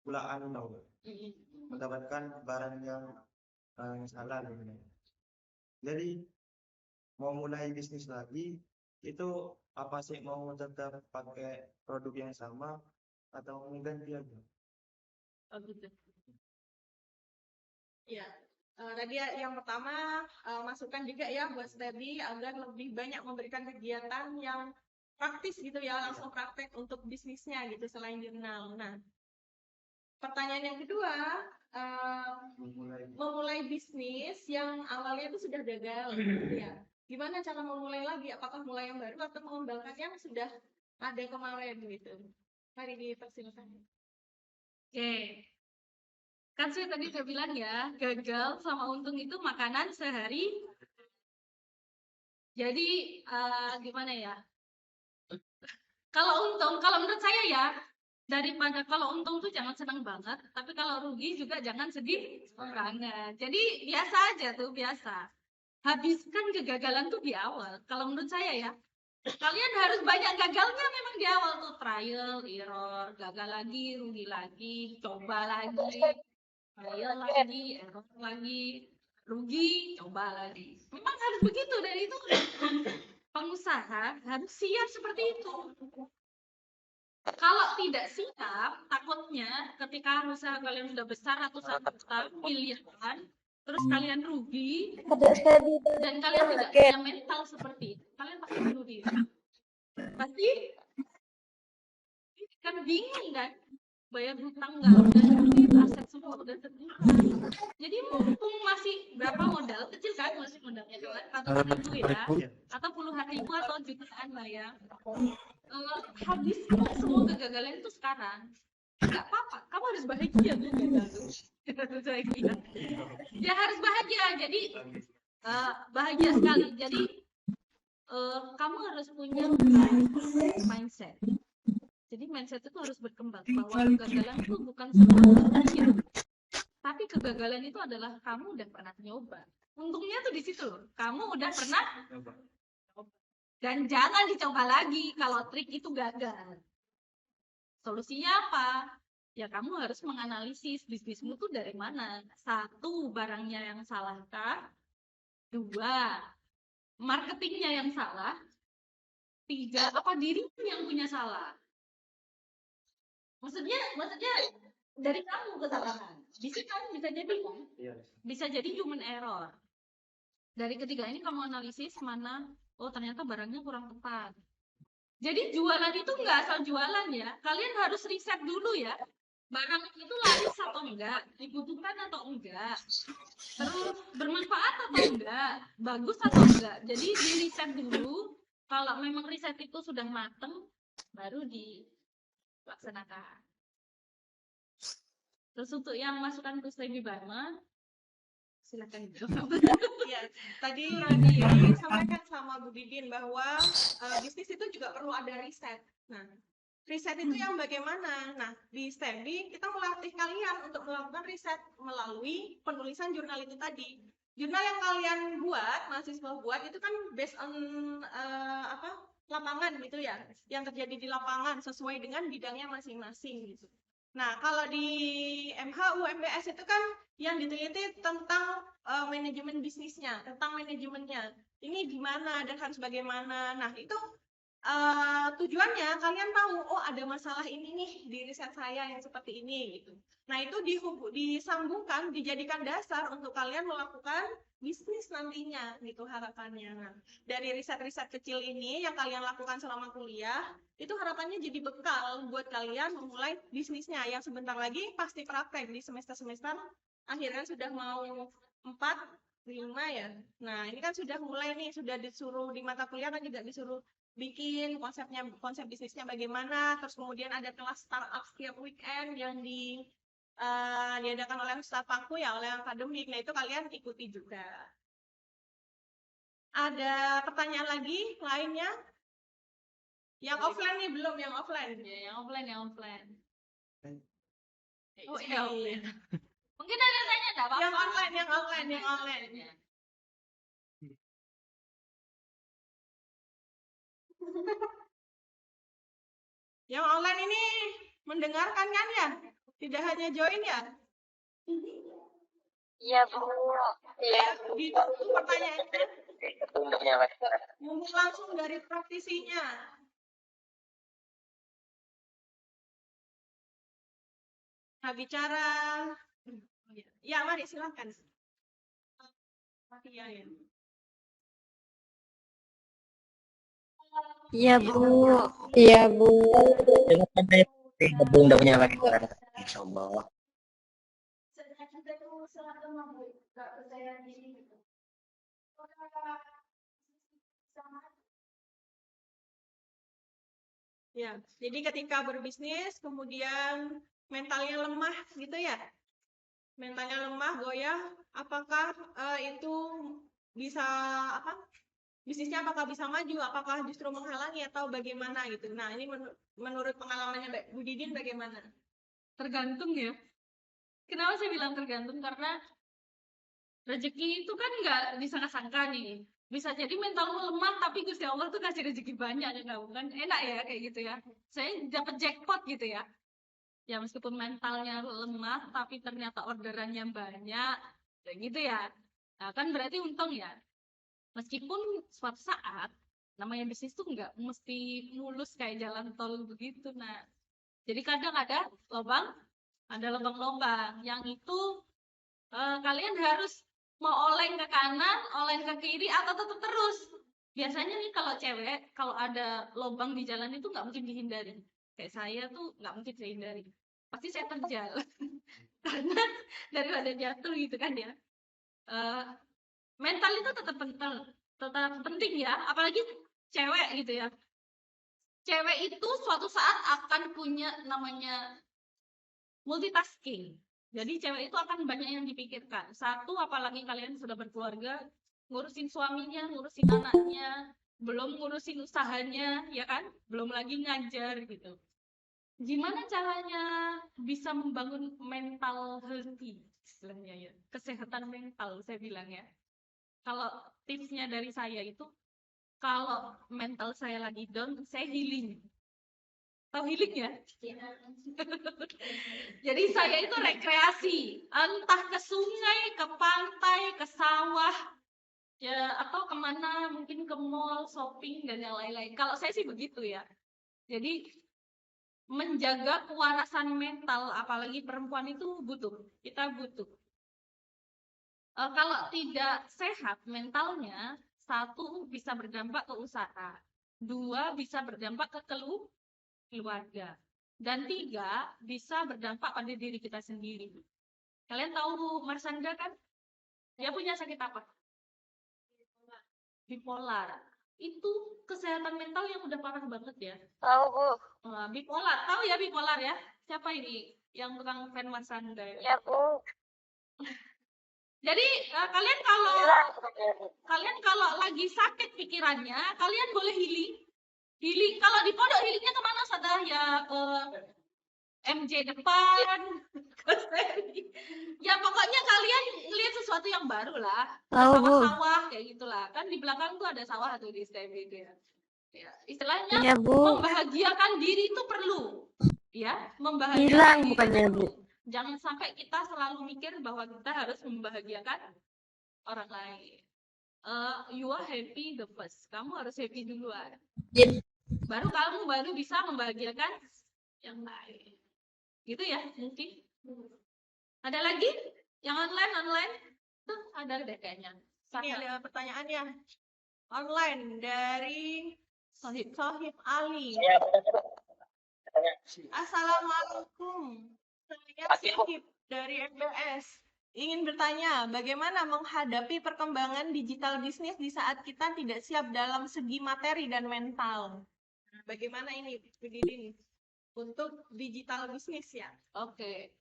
bulan tahu mendapatkan barang yang salah gitu. Jadi mau mulai bisnis lagi itu apa sih, mau tetap pakai produk yang sama atau mengganti aja? Oh gitu. Ya, tadi yang pertama masukan juga ya buat Stebi agar lebih banyak memberikan kegiatan yang praktis gitu ya, langsung praktek untuk bisnisnya gitu selain jurnal. Nah, pertanyaan yang kedua, memulai bisnis yang awalnya itu sudah gagal gitu ya. Gimana cara memulai lagi? Apakah mulai yang baru atau mengembangkan yang sudah ada kemarin gitu? Mari dipersilakan. Oke. Kan saya tadi udah bilang ya, gagal sama untung itu makanan sehari. Jadi gimana ya? Kalau menurut saya ya, daripada kalau untung tuh jangan senang banget, tapi kalau rugi juga jangan sedih banget. Jadi biasa aja tuh, biasa. Habiskan kegagalan tuh di awal. Kalau menurut saya ya, kalian harus banyak gagalnya memang di awal tuh, trial, error, gagal lagi, rugi lagi, coba lagi, trial lagi, error lagi, rugi, coba lagi. Memang harus begitu, dan itu pengusaha harus siap seperti itu. Kalau tidak siap, takutnya ketika usaha kalian sudah besar ratusan juta, miliaran, terus kalian rugi dan kalian tidak punya mental seperti itu, kalian pasti bunuh diri. Pasti kan bingung kan, bayar hutang nggak ada, aset semua udah terbuka. Jadi mumpung masih berapa modal kecil kan, masih modalnya ratusan ribu ya, atau puluhan ribu atau jutaan lah ya. Habiskan semua kegagalan itu sekarang. Nggak apa-apa, kamu harus bahagia tuh gagal. Ya harus bahagia, jadi bahagia sekali. Jadi kamu harus punya mindset. Jadi mindset itu harus berkembang bahwa kegagalan itu bukan sebuah terakhir, tapi tapi kegagalan itu adalah kamu udah pernah nyoba. Untungnya tuh di situ, kamu udah pernah dan jangan dicoba lagi kalau trik itu gagal. Solusinya apa? Ya kamu harus menganalisis bisnismu tuh dari mana. Satu, barangnya yang salahkah? Dua, marketingnya yang salah. Tiga, apa dirimu yang punya salah? Maksudnya dari kamu kesalahan. Bisa jadi kan? Bisa jadi human error. Dari ketiga ini kamu analisis mana, oh ternyata barangnya kurang tepat. Jadi jualan itu nggak asal jualan ya. Kalian harus riset dulu ya. Barang itu laris atau enggak, dibutuhkan atau enggak, terus bermanfaat atau enggak, bagus atau enggak. Jadi di riset dulu. Kalau memang riset itu sudah mateng, baru dilaksanakan. Terus untuk yang masukan ke Stevie Barma, silakan dijawab. Ya, tadi disampaikan sama Bu Didin bahwa bisnis itu juga perlu ada riset. Nah, riset itu yang bagaimana? Nah, di STEBI kita melatih kalian untuk melakukan riset melalui penulisan jurnal itu tadi. Jurnal yang kalian buat, mahasiswa buat itu kan based on lapangan gitu ya, yang terjadi di lapangan sesuai dengan bidangnya masing-masing gitu. Nah, kalau di MH UMBS itu kan yang diteliti tentang manajemen bisnisnya, tentang manajemennya. Ini gimana dan harus bagaimana. Nah, itu tujuannya kalian tahu, oh ada masalah ini nih di riset saya yang seperti ini gitu. Nah, itu disambungkan, dijadikan dasar untuk kalian melakukan bisnis nantinya gitu harapannya. Nah, dari riset-riset kecil ini yang kalian lakukan selama kuliah, itu harapannya jadi bekal buat kalian memulai bisnisnya yang sebentar lagi pasti praktek di semester-semester akhirnya sudah mau 4, 5 ya. Nah, ini kan sudah mulai nih, sudah disuruh di mata kuliah kan juga disuruh bikin konsep bisnisnya bagaimana, terus kemudian ada kelas startup setiap weekend yang diadakan oleh Ustadz ya, oleh akademik. Nah, itu kalian ikuti juga. Ada pertanyaan lagi lainnya? Yang offline nih belum, yang offline. Ya, yang offline. Oh iya, offline. Mungkin ada yang tanya enggak apa-apa. Yang online. Yang online ini mendengarkan kan ya? Tidak hanya join ya? Iya, Bu. Iya. Gitu pertanyaannya. Ngomong langsung dari praktisinya. Nah, bicara. Ya, mari silakan. Iya, ya. Iya, Bu. Iya, Bu. Gabung udah punya lagi. Insyaallah. Ya, jadi ketika berbisnis kemudian mentalnya lemah gitu ya. Mentalnya lemah, goyah, apakah itu bisa bisnisnya apakah bisa maju, apakah justru menghalangi atau bagaimana gitu. Nah, ini menurut pengalamannya Bu Didin bagaimana? Tergantung ya. Kenapa saya bilang tergantung? Karena rezeki itu kan nggak disangka-sangka nih. Bisa jadi mentalmu lemah tapi Gusti Allah tuh kasih rezeki banyak ya kamu kan. Enak ya kayak gitu ya. Saya dapat jackpot gitu ya. Ya meskipun mentalnya lemah tapi ternyata orderannya banyak kayak gitu ya. Nah, kan berarti untung ya. Meskipun suatu saat namanya bisnis tuh nggak mesti mulus kayak jalan tol begitu. Nah, jadi kadang ada lubang-lubang yang itu kalian harus mau oleng ke kanan, oleng ke kiri atau tetap terus. Biasanya nih kalau cewek, kalau ada lubang di jalan itu nggak mungkin dihindari. Kayak saya tuh nggak mungkin saya hindari. Pasti saya terjal. Karena daripada jatuh gitu kan ya. Mental itu tetap penting ya, apalagi cewek gitu ya. Cewek itu suatu saat akan punya namanya multitasking. Jadi cewek itu akan banyak yang dipikirkan. Satu, apalagi kalian sudah berkeluarga, ngurusin suaminya, ngurusin anaknya, belum ngurusin usahanya, ya kan? Belum lagi ngajar gitu. Gimana caranya bisa membangun mental healthy? istilahnya ya, kesehatan mental saya bilang ya. Kalau tipsnya dari saya itu, kalau mental saya lagi down, saya healing. Tahu healing ya? Jadi saya itu rekreasi, entah ke sungai, ke pantai, ke sawah, ya atau kemana, mungkin ke mall, shopping dan yang lain-lain. Kalau saya sih begitu ya. Jadi menjaga kewarasan mental, apalagi perempuan itu butuh, kita butuh. Kalau tidak sehat mentalnya, satu bisa berdampak ke usaha, dua bisa berdampak ke keluarga, dan tiga bisa berdampak pada diri kita sendiri. Kalian tahu Marsanda kan? Dia punya sakit apa? Bipolar. Itu kesehatan mental yang udah parah banget ya. Tahu, Bu. Bipolar, tahu ya bipolar ya? Siapa ini yang tukang fan Marsanda? Ya, Bu. Jadi kalian kalau lagi sakit pikirannya, kalian boleh healing. Healing kalau di pondok healingnya kemana saja ya, ke MJ depan, ke seri. Ya pokoknya kalian ngelihat sesuatu yang baru lah. Sawah-sawah kayak gitulah. Kan di belakang tuh ada sawah tuh di STB itu ya. Ya, istilahnya Iya, Bu. membahagiakan diri itu perlu. Ya, membahagiakan Hilang diri bukannya, itu Bu. perlu. Jangan sampai kita selalu mikir bahwa kita harus membahagiakan orang lain. You are happy the first. Kamu harus happy duluan. Baru kamu bisa membahagiakan yang lain. Gitu ya, mungkin. Ada lagi? Yang online? Tuh, ada deh kayaknya. Ini ada pertanyaannya. Online dari Sohib Ali. Assalamualaikum. Saya Sohib dari MBS. Ingin bertanya, bagaimana menghadapi perkembangan digital bisnis di saat kita tidak siap dalam segi materi dan mental? Bagaimana ini, Bu Didin, untuk digital bisnis ya? Oke.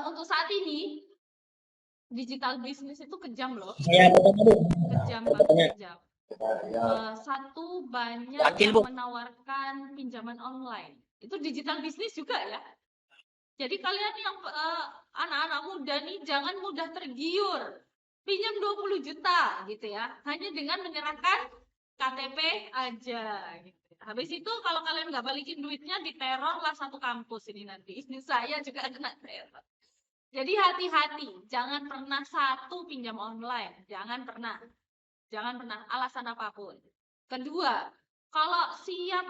Untuk saat ini digital bisnis itu kejam loh. Kejam banget, kejam. Satu, banyak yang menawarkan pinjaman online. Itu digital bisnis juga ya. Jadi kalian yang anak-anak muda nih jangan mudah tergiur. Pinjam 20 juta gitu ya. Hanya dengan menyerahkan KTP aja gitu. Habis itu kalau kalian nggak balikin duitnya, diteror lah satu kampus ini nanti. Ini saya juga kena teror. Jadi hati-hati, jangan pernah satu pinjam online, jangan pernah alasan apapun. Kedua, kalau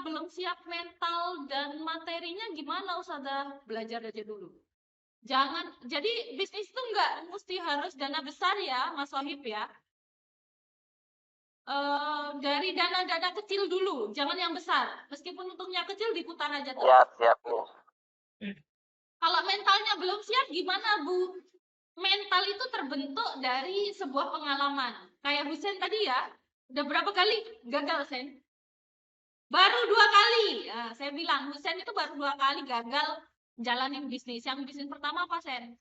belum siap mental dan materinya gimana, Ustazah? Belajar aja dulu. Jadi bisnis itu nggak mesti harus dana besar ya, Mas Wahib ya. Dari dana-dana kecil dulu, jangan yang besar. Meskipun untungnya kecil, diputar aja terus. Siap, Bu. Kalau mentalnya belum siap, gimana, Bu? Mental itu terbentuk dari sebuah pengalaman. Kayak Husen tadi ya, udah berapa kali gagal, Sen? Baru 2 kali. Nah, saya bilang, Husen itu baru 2 kali gagal jalanin bisnis. Yang bisnis pertama apa, Sen?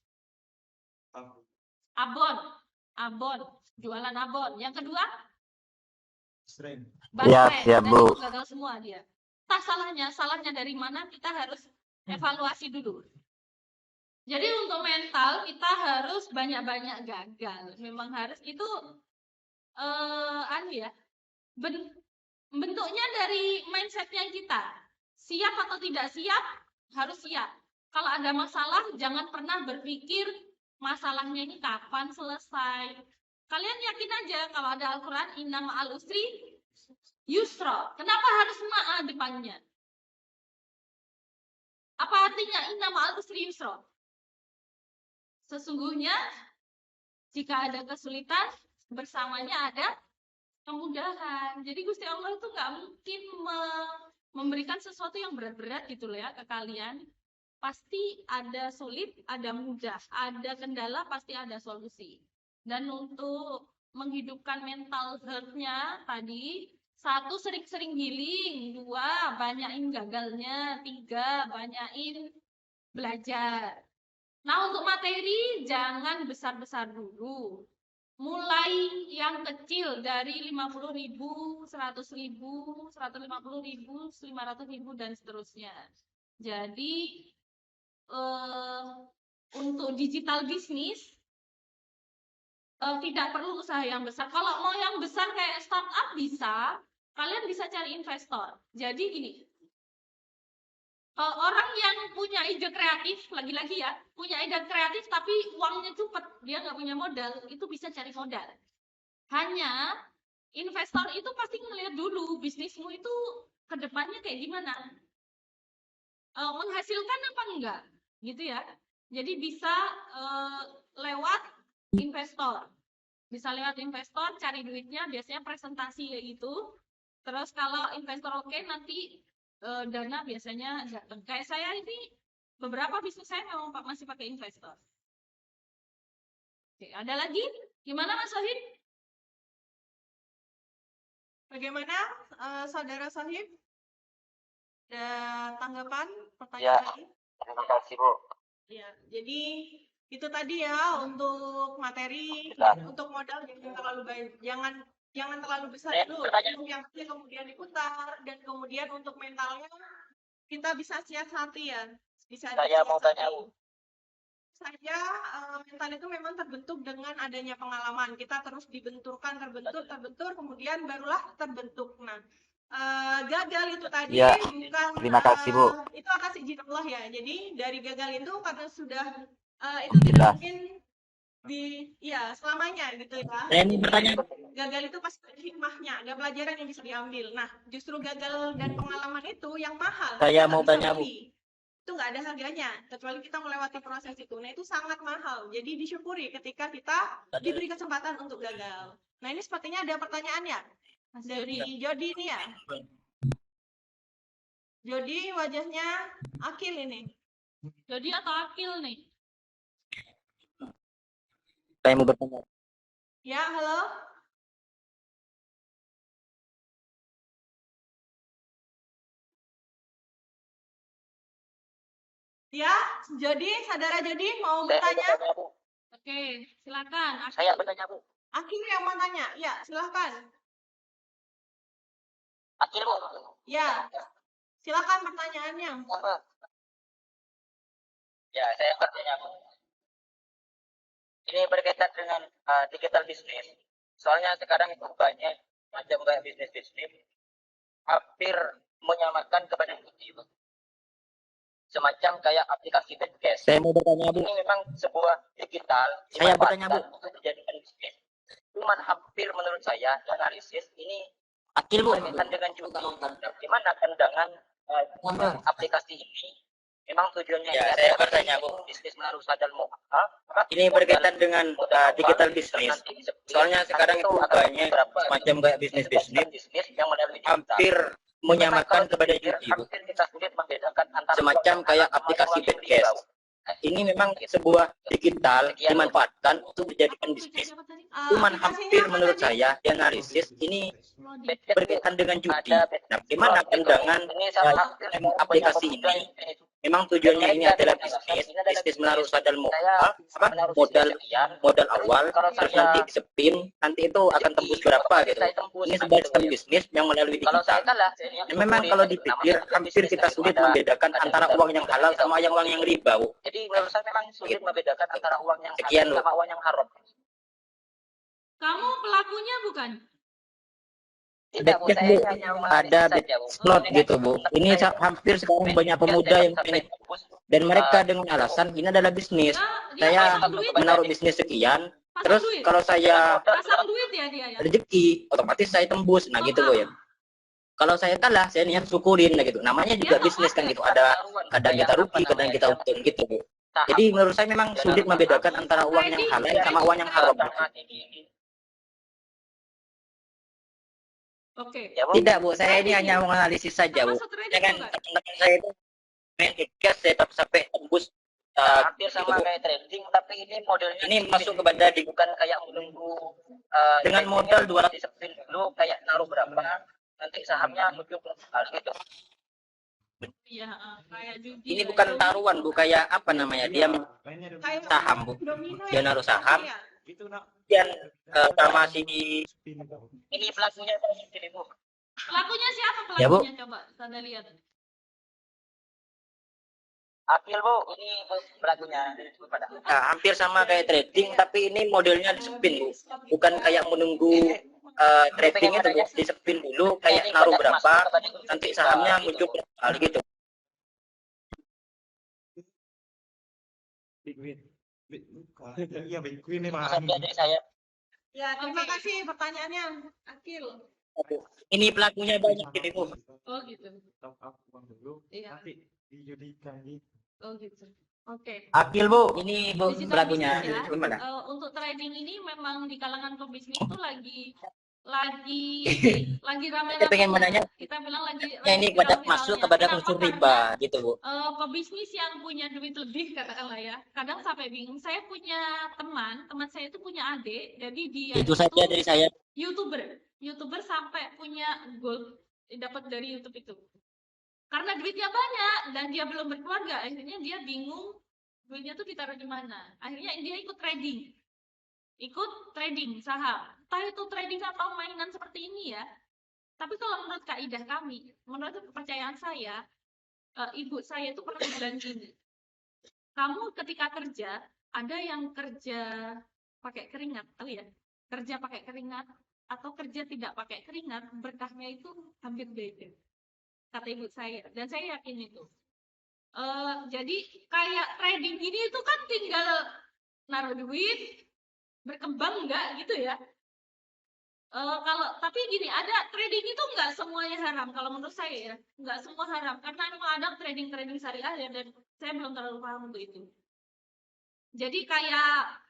Abon. Jualan abon. Yang kedua? Basreng. Siap, Dan Bu. itu gagal semua dia. Salahnya dari mana, kita harus evaluasi dulu. Jadi untuk mental kita harus banyak-banyak gagal. Memang harus itu bentuknya dari mindsetnya kita. Siap atau tidak siap, harus siap. Kalau ada masalah, jangan pernah berpikir masalahnya ini kapan selesai. Kalian yakin aja kalau ada Al-Quran, inna ma'al usri yusra. Kenapa harus ma'a depannya? Apa artinya inna ma'al usri yusra? Sesungguhnya jika ada kesulitan, bersamanya ada kemudahan. Jadi Gusti Allah itu nggak mungkin memberikan sesuatu yang berat-berat gitu loh ya ke kalian. Pasti ada sulit, ada mudah, ada kendala, pasti ada solusi. Dan untuk menghidupkan mental health-nya tadi, 1, sering-sering healing, 2, banyakin gagalnya, 3, banyakin belajar. Nah, untuk materi jangan besar-besar dulu. Mulai yang kecil dari 50.000, 100.000, 150.000, 500.000 dan seterusnya. Jadi untuk digital bisnis tidak perlu usaha yang besar. Kalau mau yang besar kayak startup bisa, kalian bisa cari investor. Jadi gini, orang yang punya ide kreatif, lagi-lagi ya, punya ide kreatif tapi uangnya cepet, dia nggak punya modal, itu bisa cari modal. Hanya investor itu pasti ngelihat dulu bisnismu itu kedepannya kayak gimana, menghasilkan apa enggak, gitu ya. Jadi bisa lewat investor, cari duitnya, biasanya presentasi kayak gitu. Terus kalau investor oke, nanti dana biasanya datang. Kayak saya ini, beberapa bisnis saya memang masih pakai investor. Oke, ada lagi? Gimana Mas Sohib? Bagaimana Saudara Sohib? Ada tanggapan, pertanyaan lagi? Terima kasih, Bu. Ya, jadi itu tadi ya untuk materi, untuk modal jangan terlalu besar dulu. Untuk yang kecil kemudian diputar, dan kemudian untuk mentalnya kita bisa siasati ya. Saya mau tanya, Bu. Saja mental itu memang terbentuk dengan adanya pengalaman. Kita terus dibenturkan, terbentur, kemudian barulah terbentuk. Nah, gagal itu tadi Ya, bukan terima kasih, Bu. itu atas izin Allah ya. Jadi dari gagal itu karena sudah itu tidak mungkin selamanya gitu ya. Saya mau bertanya. Gagal itu pasti ada hikmahnya, ada pelajaran yang bisa diambil. Nah, justru gagal dan pengalaman itu yang mahal. Saya Kita mau bisa tanya, Bu. beli. Itu nggak ada harganya, kecuali kita melewati proses itu. Nah, itu sangat mahal. Jadi disyukuri ketika kita diberi kesempatan untuk gagal. Nah, ini sepertinya ada pertanyaan ya dari Jody ini ya. Jody wajahnya Akil ini. Jody atau Akil nih? Saya mau bertanya. Ya, halo. Ya, Jody, saudara Jody mau bertanya? Oke, silakan. Saya bertanya, Bu. Akil yang mau tanya? Ya, silakan. Akil, Bu. Ya, silakan pertanyaannya. Ya, saya bertanya, Bu. Ini berkaitan dengan digital bisnis. Soalnya sekarang itu banyak macam kayak bisnis-bisnis hampir menyamakan kepada YouTube. Semacam kayak aplikasi podcast. Saya mau bertanya, Bu. Ini memang sebuah digital. Saya bertanya, Bu. Untuk dijadikan bisnis. Cuman hampir menurut saya analisis ini Akil, Bu. Berkaitan dengan juga. Gimana pandangan aplikasi ini? Memang tujuannya ya, saya bertanya, Bu. Bisnis merusak dan ini berkaitan dengan digital bisnis. Soalnya sekarang itu banyak macam kayak bisnis-bisnis yang hampir menyamakan kepada YouTube. Semacam kayak aplikasi podcast. Ini memang sebuah digital dimanfaatkan untuk dijadikan bisnis. Cuman hampir menurut saya analisis ini berkaitan dengan judi. Nah, gimana pandangan aplikasi ini? Memang tujuannya ini adalah bisnis menaruh sadal modal awal, terus nanti disepin, nanti itu akan tembus berapa gitu. Ini sebuah bisnis yang melalui digital. Dan memang kalau dipikir hampir kita sulit membedakan antara uang yang halal sama uang yang riba. Jadi menurut saya memang sulit membedakan antara uang yang halal sama uang yang haram. Kamu pelakunya bukan? Tidak, Bu, ada slot gitu, Bu. Ini hampir sekarang banyak pemuda yang ini, dan mereka dengan alasan ini adalah bisnis. Saya menaruh bisnis sekian, terus kalau saya pasang duit ya dia ya. rezeki, otomatis saya tembus, nah gitu, Bu ya. Kalau saya kalah, saya niat syukurin, nah gitu. Namanya juga bisnis kan gitu. Ada kadang kita rugi, kadang kita untung gitu, Bu. Jadi menurut saya memang sulit membedakan antara uang yang halal sama uang yang haram. Oke. Tidak, Bu, saya ini hanya menganalisis saja, Bu. Jangan saya itu main tiket saya tetap sampai tembus hampir sama kayak trading, tapi ini modelnya ini masuk kepada bukan kayak menunggu dengan modal 200 sepin dulu kayak naruh berapa nanti sahamnya muncul gitu. Iya, kayak judi. Ini bukan taruhan, Bu, kayak apa namanya? Dia saham, Bu. Dia naruh saham. Dan sama si ini pelakunya ini, Bu. Pelakunya siapa Ya, Bu. pelakunya? Coba Anda lihat. Akil Bu, ini pelakunya. Nah, hampir sama kayak trading, tapi ini modelnya di spin Bu. Bukan kayak menunggu trading itu Bu. Di spin dulu, kayak naruh berapa, nanti sahamnya muncul berapa kali gitu. Big win. Iya, big win nih, Pak. Sampai adik saya. Ya, terima kasih pertanyaannya, Akil. Ini pelakunya banyak ini Bu. Oh gitu. Top up uang dulu, Iya. nanti dijudikan gitu. Oh gitu. Oke. Akil Bu, ini Bu Digital pelakunya. bisnis ya. Gimana? Untuk trading ini memang di kalangan pebisnis itu lagi ramai-ramai. Saya pengen menanya, kita bilang lagi ini masuk kepada unsur riba gitu Bu. Pebisnis yang punya duit lebih katakanlah ya, kadang sampai bingung. Saya punya teman saya itu punya adik, jadi dia Itu saja dari saya. youtuber sampai punya gold dapat dari YouTube itu. Karena duitnya banyak dan dia belum berkeluarga, akhirnya dia bingung duitnya tuh ditaruh di mana. Akhirnya dia ikut trading saham. Entah itu trading atau mainan seperti ini ya. Tapi kalau menurut kaidah kami, menurut kepercayaan saya, ibu saya itu pernah bilang gini, kamu ketika kerja, ada yang kerja pakai keringat, tahu ya? Kerja pakai keringat atau kerja tidak pakai keringat, berkahnya itu hampir beda. Kata ibu saya, dan saya yakin itu. Jadi kayak trading ini itu kan tinggal naruh duit, berkembang enggak gitu ya. Tapi gini, ada trading itu enggak semuanya haram kalau menurut saya ya, enggak semua haram karena memang ada trading syariah ya, dan saya belum terlalu paham untuk itu. Jadi kayak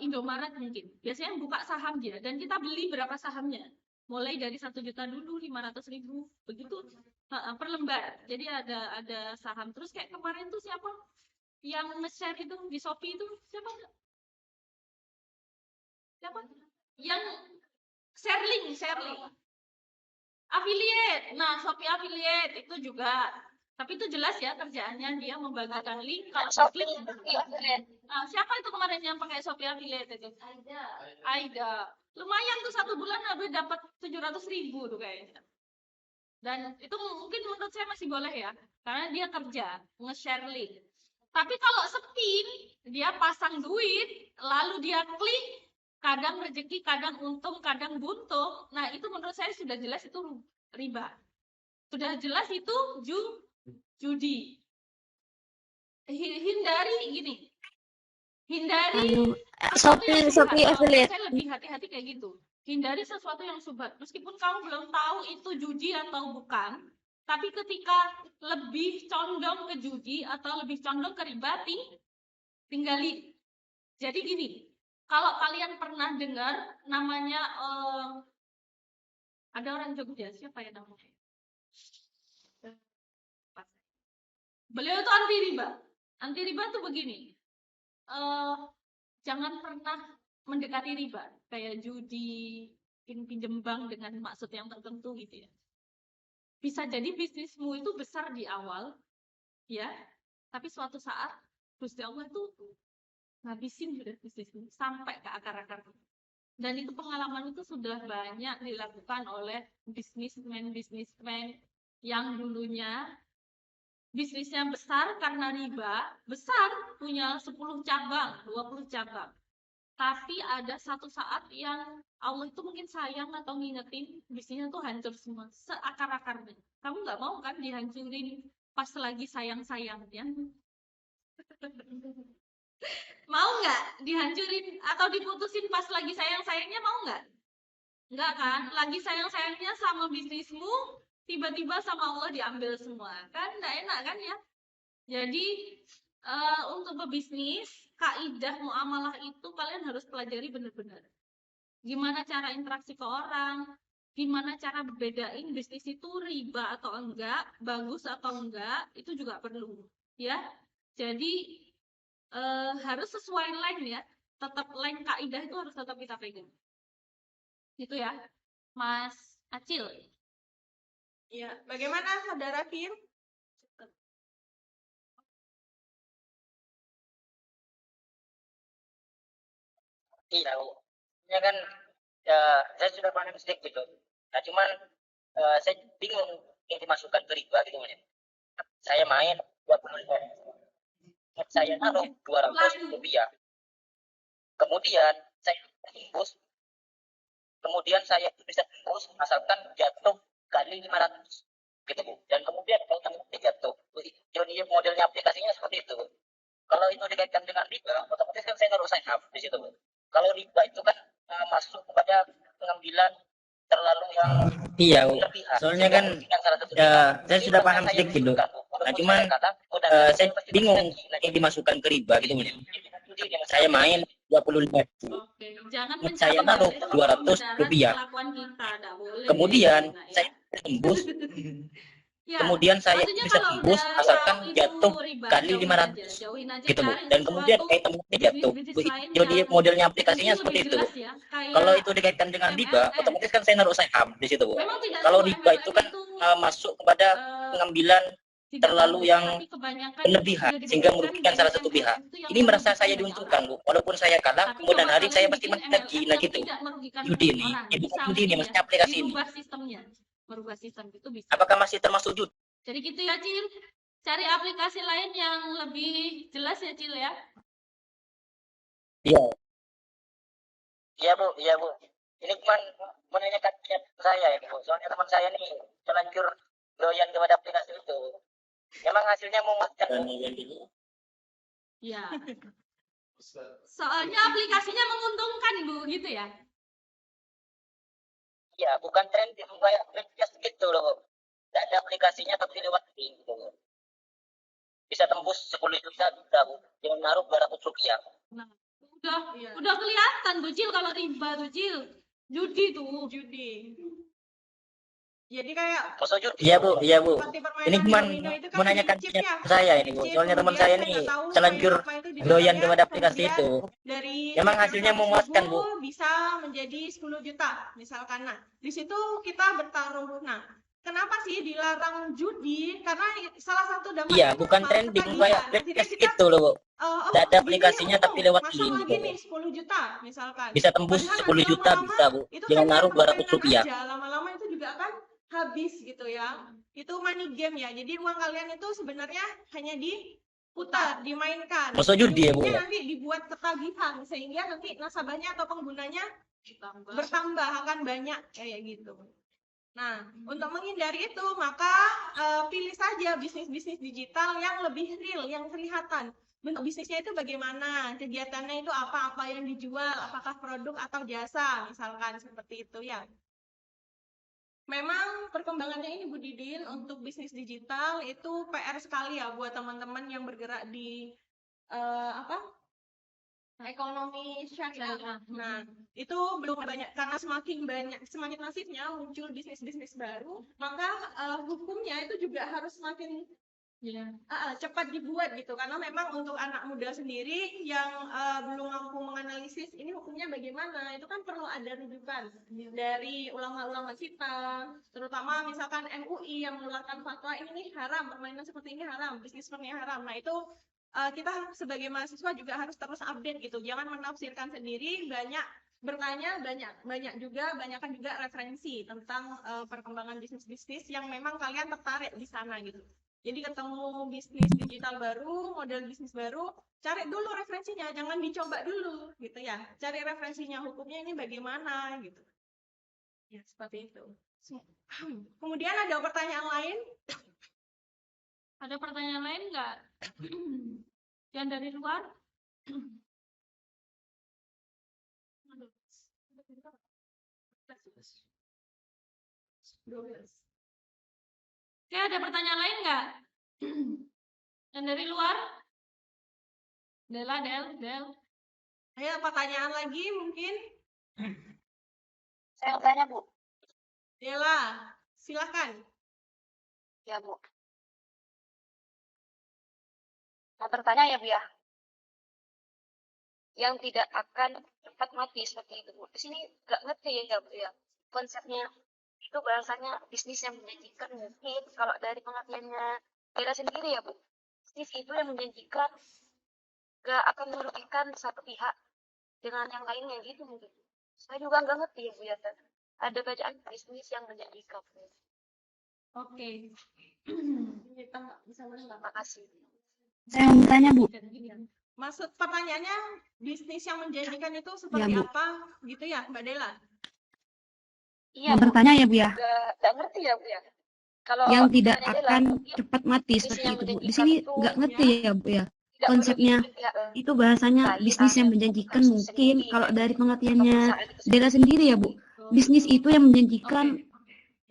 Indomaret mungkin biasanya buka saham dia dan kita beli berapa sahamnya, mulai dari 1 juta dulu, 500.000 begitu per lembar. Jadi ada saham. Terus kayak kemarin tuh siapa yang nge-share itu di Shopee itu siapa yang Sherling affiliate. Nah, Shopee affiliate itu juga, tapi itu jelas ya kerjaannya dia membagikan link. Kalau Shopee affiliate. Nah, siapa itu kemarin yang pakai Shopee affiliate itu? Aida. Lumayan tuh 1 bulan habis dapat 700.000 tuh kayaknya. Dan itu mungkin menurut saya masih boleh ya, karena dia kerja nge-share link. Tapi kalau spin, dia pasang duit, lalu dia klik, kadang rezeki, kadang untung, kadang buntung. Nah, itu menurut saya sudah jelas itu riba. Sudah jelas itu judi. Hindari Shopee affiliate. saya lebih hati-hati kayak gitu. Hindari sesuatu yang subhat. Meskipun kamu belum tahu itu judi atau bukan, tapi ketika lebih condong ke judi atau lebih condong ke riba, tinggali. Jadi gini, kalau kalian pernah dengar namanya ada orang Jogja, siapa ya namanya? Beliau itu anti riba. Anti riba tuh begini. Jangan pernah mendekati riba, kayak judi, pinjem bank dengan maksud yang tertentu gitu ya. Bisa jadi bisnismu itu besar di awal, ya, tapi suatu saat Gusti Allah itu ngabisin udah bisnismu sampai ke akar-akar. Dan itu pengalaman itu sudah banyak dilakukan oleh bisnismen yang dulunya bisnisnya besar karena riba, besar, punya 10 cabang, 20 cabang. Tapi ada satu saat yang Allah itu mungkin sayang atau ngingetin, bisnisnya tuh hancur semua, seakar-akarnya. Kamu nggak mau kan dihancurin pas lagi sayang-sayangnya? Mau nggak dihancurin atau diputusin pas lagi sayang-sayangnya, mau nggak? Nggak kan? Lagi sayang-sayangnya sama bisnismu, tiba-tiba sama Allah diambil semua. Kan nggak enak kan ya? Jadi untuk berbisnis, kaidah muamalah itu kalian harus pelajari benar-benar. Gimana cara interaksi ke orang, gimana cara bedain bisnis itu riba atau enggak, bagus atau enggak, itu juga perlu. Ya, jadi harus sesuai line ya, tetap line kaidah itu harus tetap kita pegang. Gitu ya, Mas Acil. Ya, bagaimana saudara Fir? Iya, ya kan ya, saya sudah paham sedikit gitu. Nah, cuman saya bingung yang dimasukkan ke riba gitu ya. Saya main 20 ribu. saya naruh 200 rupiah. Kemudian saya tembus, bisa tembus asalkan jatuh kali 500 gitu Bu. Dan kemudian kalau terbukti jatuh, jadi modelnya aplikasinya seperti itu. Kalau itu dikaitkan dengan riba, otomatis kan saya harus sign up di situ Bu. Kalau riba itu kan masuk kepada pengambilan terlalu yang Iya, Bu. berlebihan. Soalnya kan saya sudah paham sedikit, Bu. Nah, cuman saya bingung yang dimasukkan ke riba gitu, Bu. Saya main 25. Oke, jangan Saya naruh 200 rupiah. Kemudian saya tembus. Ya, Kemudian saya maksudnya bisa kalau tembus udah asalkan itu jatuh riba, kali jauhin 500 aja, jauhin aja gitu, Bu. cari Dan kemudian sesuatu kayak temennya jatuh. bisnis lain Jadi yang modelnya aplikasinya mungkin seperti lebih itu, Bu. jelas ya, kayak Kalau itu dikaitkan dengan riba, MLM. otomatis kan saya naruh saham di situ, Bu. Memang tidak Kalau semua riba itu MLM kan itu masuk kepada pengambilan tidak terlalu bagus, yang tapi kebanyakan berlebihan sudah sehingga dibuktikan merugikan salah satu banyak pihak. MLM itu yang Ini merasa merugikan saya banyak diuntungkan, orang. Bu. Walaupun saya kalah, Tapi kemudian coba hari kalian saya pasti bikin menang lagi. MLM Nah yang gitu. tidak merugikan Judi banyak ini, orang. ini Bisa bukan judi ini, mungkin maksudnya ya, aplikasi ini. dirubah sistemnya. Merubah sistem itu bisa. Apakah masih termasuk judi? Jadi gitu ya, Cil. Cari aplikasi lain yang lebih jelas ya, Cil ya. Iya. Iya Bu, iya Bu. Ini cuma menanyakan saya ya Bu. Soalnya teman saya nih terlanjur doyan kepada aplikasi itu. Memang hasilnya memuaskan Bu. Ya. Soalnya aplikasinya menguntungkan, Bu, gitu ya. Iya, bukan trending kayak Pinterest gitu loh. Tidak ada aplikasinya tapi lewat link gitu. Bisa tembus 10 juta bisa Bu. Dengan naruh 200 rupiah. Nah, udah kelihatan tuh, Cil, kalau riba tuh, Cil. Judi tuh. Judi. Jadi kayak Masa judi? Iya Bu, iya Bu. seperti permainan Ini cuma domino itu kan menanyakan chip ya. saya ini Bu. Chip, Soalnya teman kemudian saya saya nih nggak tahu terlanjur main apa itu di doyan dalamnya, kepada aplikasi kemudian itu. dari Memang chip yang hasilnya 100.000 memuaskan, Bu. bisa menjadi 10 juta misalkan. Nah, di situ kita bertaruh. Nah, kenapa sih dilarang judi? Karena salah satu dampaknya Iya, bukan apa? trending Ketagihan. kayak Akhirnya Pinterest kita gitu loh, Bu. oh, Tidak ada gini aplikasinya untung, tapi lewat masang link lagi gitu. nih 10 juta misalkan. Bisa tembus Padahal 10 nanti juta lama-lama bisa, Bu. itu Dengan hanya naruh 200 permainan rupiah. aja, lama-lama itu juga akan habis gitu ya. Itu money game ya. Jadi uang kalian itu sebenarnya hanya diputar, dimainkan. Masa judi ya, Bu? Ujungnya nanti dibuat ketagihan sehingga nanti nasabahnya atau penggunanya bertambah akan banyak kayak gitu. Nah, untuk menghindari itu, maka pilih saja bisnis-bisnis digital yang lebih real, yang kelihatan. Bentuk bisnisnya itu bagaimana, kegiatannya itu apa yang dijual, apakah produk atau jasa, misalkan seperti itu ya. Memang perkembangannya ini Bu Didin untuk bisnis digital itu PR sekali ya buat teman-teman yang bergerak di ekonomi syariah. Nah, itu belum banyak karena semakin masifnya muncul bisnis-bisnis baru, maka hukumnya itu juga harus semakin cepat dibuat gitu. Karena memang untuk anak muda sendiri yang belum mampu menganalisis ini hukumnya bagaimana, itu kan perlu ada rujukan dari ulama-ulama kita, terutama misalkan MUI yang mengeluarkan fatwa ini nih haram, permainan seperti ini haram, bisnis seperti ini haram. Nah, itu kita sebagai mahasiswa juga harus terus update gitu, jangan menafsirkan sendiri, banyak bertanya, banyakkan juga referensi tentang perkembangan bisnis-bisnis yang memang kalian tertarik di sana gitu. Jadi ketemu bisnis digital baru, model bisnis baru, cari dulu referensinya, jangan dicoba dulu gitu ya, cari referensinya, hukumnya ini bagaimana gitu ya, seperti itu. Kemudian ada pertanyaan lain? Ada pertanyaan lain nggak? Yang dari luar? Oke, ada pertanyaan lain nggak? Yang dari luar? Del. Ayo, pertanyaan lagi mungkin? Saya tanya, Bu. Dela, silakan. Ya, Bu. Mau bertanya ya, Bu ya. Yang tidak akan cepat mati seperti itu, Bu. Di sini nggak ngerti ya, Bu ya. Konsepnya itu bahasanya bisnis yang menjanjikan mungkin kalau dari pengertiannya Bella sendiri ya, Bu. Bisnis itu yang menjanjikan nggak akan merugikan satu pihak dengan yang lainnya gitu mungkin. Saya juga nggak ngerti ya, Bu ya. Ada bacaan bisnis yang menjanjikan. Oke. Kita bisa Terima kasih. Saya mau bertanya, Bu. Maksud pertanyaannya bisnis yang menjanjikan itu seperti Bu. apa gitu ya, Mbak Dela? Iya, Mau Bu. bertanya ya, Bu ya. Nggak ngerti ya, Bu ya. Kalau Yang tidak Mbak Dela, akan cepat mati bisnis seperti yang itu, Bu. Di menjanjikan sini itu nggak ngerti ya, Bu ya. tidak Konsepnya merugikan pihak itu bahasanya lain, bisnis yang menjanjikan kasus mungkin sendiri, kalau dari atau pengertiannya perusahaan itu Dela sendiri ya, Bu. Bisnis itu yang menjanjikan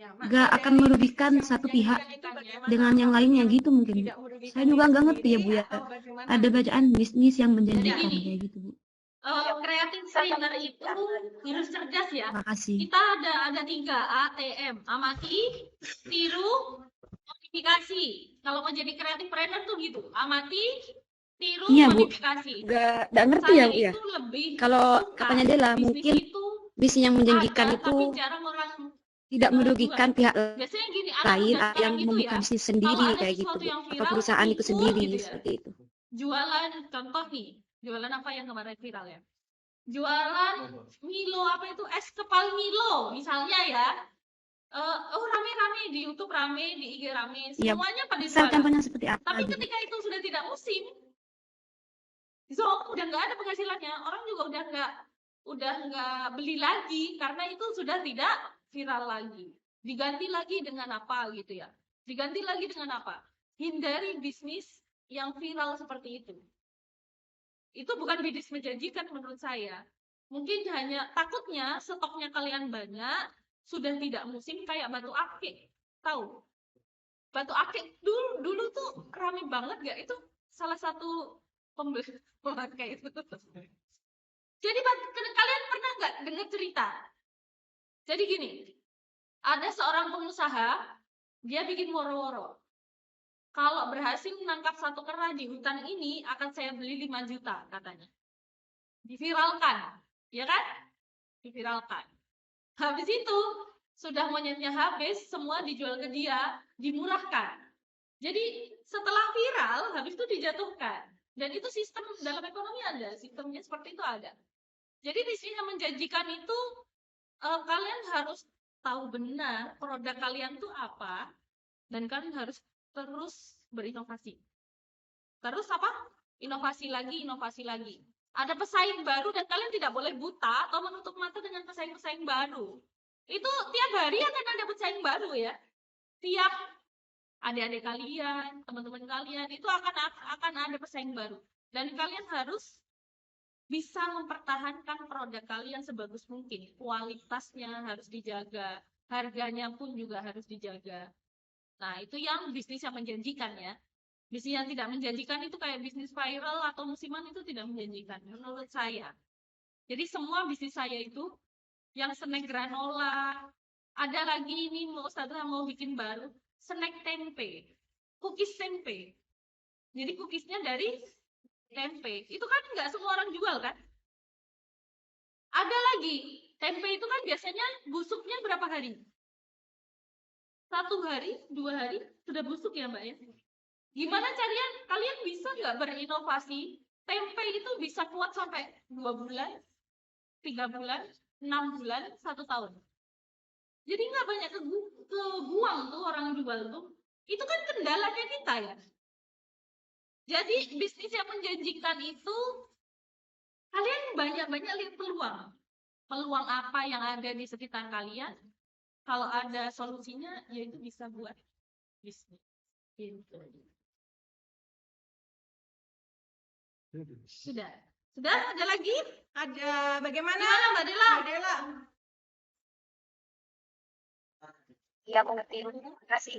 Ya, nggak maksud akan dari merugikan bisnis yang satu pihak menjanjikan itu bagaimana? dengan yang lainnya gitu mungkin, Bu. Tidak merugikan Saya juga diri nggak ngerti ya, Bu sendiri ya. atau bagaimana? Ada bacaan bisnis yang menjanjikan gini, kayak gitu, Bu. Creative trainer itu harus cerdas ya. Terima kasih. Kita ada 3 ATM, amati, tiru, modifikasi. Kalau mau jadi creative trainer tuh gitu, amati, tiru, Iya, Bu. modifikasi. Nggak ngerti ya, Saya Bu ya. itu lebih Kalau suka katanya Dela, bisnis mungkin itu bisnis yang menjanjikan ada, itu tapi jarang orang tidak merugikan jual. pihak Biasanya gini, anak lain muda yang sekarang itu membuka ya, bisnis kalau sendiri ada kayak gitu, sesuatu Bu. yang Atau viral, perusahaan itu ikut sendiri gitu ya. seperti itu. Jualan, contoh nih, jualan apa yang kemarin viral ya? Jualan Milo, apa itu, es kepal Milo misalnya ya. Rame-rame di YouTube, rame di IG, rame, Iya, semuanya pada misal jualan. contohnya seperti apa Tapi gitu. ketika itu sudah tidak musim, udah nggak ada penghasilannya, orang juga udah nggak beli lagi karena itu sudah tidak viral lagi. Diganti lagi dengan apa gitu ya? Diganti lagi dengan apa? Hindari bisnis yang viral seperti itu. Itu bukan bisnis menjanjikan menurut saya. Mungkin hanya takutnya stoknya kalian banyak, sudah tidak musim kayak batu akik. Tahu? Batu akik dulu tuh rame banget gak? Itu salah satu pemakai itu. Jadi kalian pernah nggak dengar cerita? Jadi gini, ada seorang pengusaha, dia bikin woro-woro. Kalau berhasil menangkap 1 kera di hutan ini, akan saya beli 5 juta, katanya. Diviralkan, ya kan? Diviralkan. Habis itu, sudah monyetnya habis, semua dijual ke dia, dimurahkan. Jadi, setelah viral, habis itu dijatuhkan. Dan itu sistem dalam ekonomi ada, sistemnya seperti itu ada. Jadi, bisnis yang menjanjikan itu, kalian harus tahu benar produk kalian itu apa, dan kalian harus terus berinovasi. Terus apa? Inovasi lagi, inovasi lagi. Ada pesaing baru dan kalian tidak boleh buta atau menutup mata dengan pesaing-pesaing baru. Itu tiap hari akan ada pesaing baru ya. Tiap adik-adik kalian, teman-teman kalian, itu akan ada pesaing baru. Dan kalian harus bisa mempertahankan produk kalian sebagus mungkin. Kualitasnya harus dijaga, harganya pun juga harus dijaga. Nah, itu yang bisnis yang menjanjikan ya. Bisnis yang tidak menjanjikan itu kayak bisnis viral atau musiman, itu tidak menjanjikan menurut saya. Jadi semua bisnis saya itu yang snack granola, ada lagi ini Ustazah mau bikin baru, snack tempe, cookies tempe. Jadi cookiesnya dari tempe. Itu kan nggak semua orang jual kan? Ada lagi, tempe itu kan biasanya busuknya berapa hari? 1 hari, 2 hari, sudah busuk ya Mbak ya? Gimana kalian bisa nggak berinovasi? Tempe itu bisa kuat sampai 2 bulan, 3 bulan, 6 bulan, 1 tahun. Jadi nggak banyak kebuang tuh orang jual tuh. Itu kan kendalanya kita ya. Jadi bisnis yang menjanjikan itu, kalian banyak-banyak lihat peluang. Peluang apa yang ada di sekitar kalian. Kalau ada solusinya, ya itu bisa buat bisnis. Gitu. Sudah. Ada lagi? Ada bagaimana? Gimana Mbak Dela? Mbak Dela. Iya, aku ngerti. Terima kasih.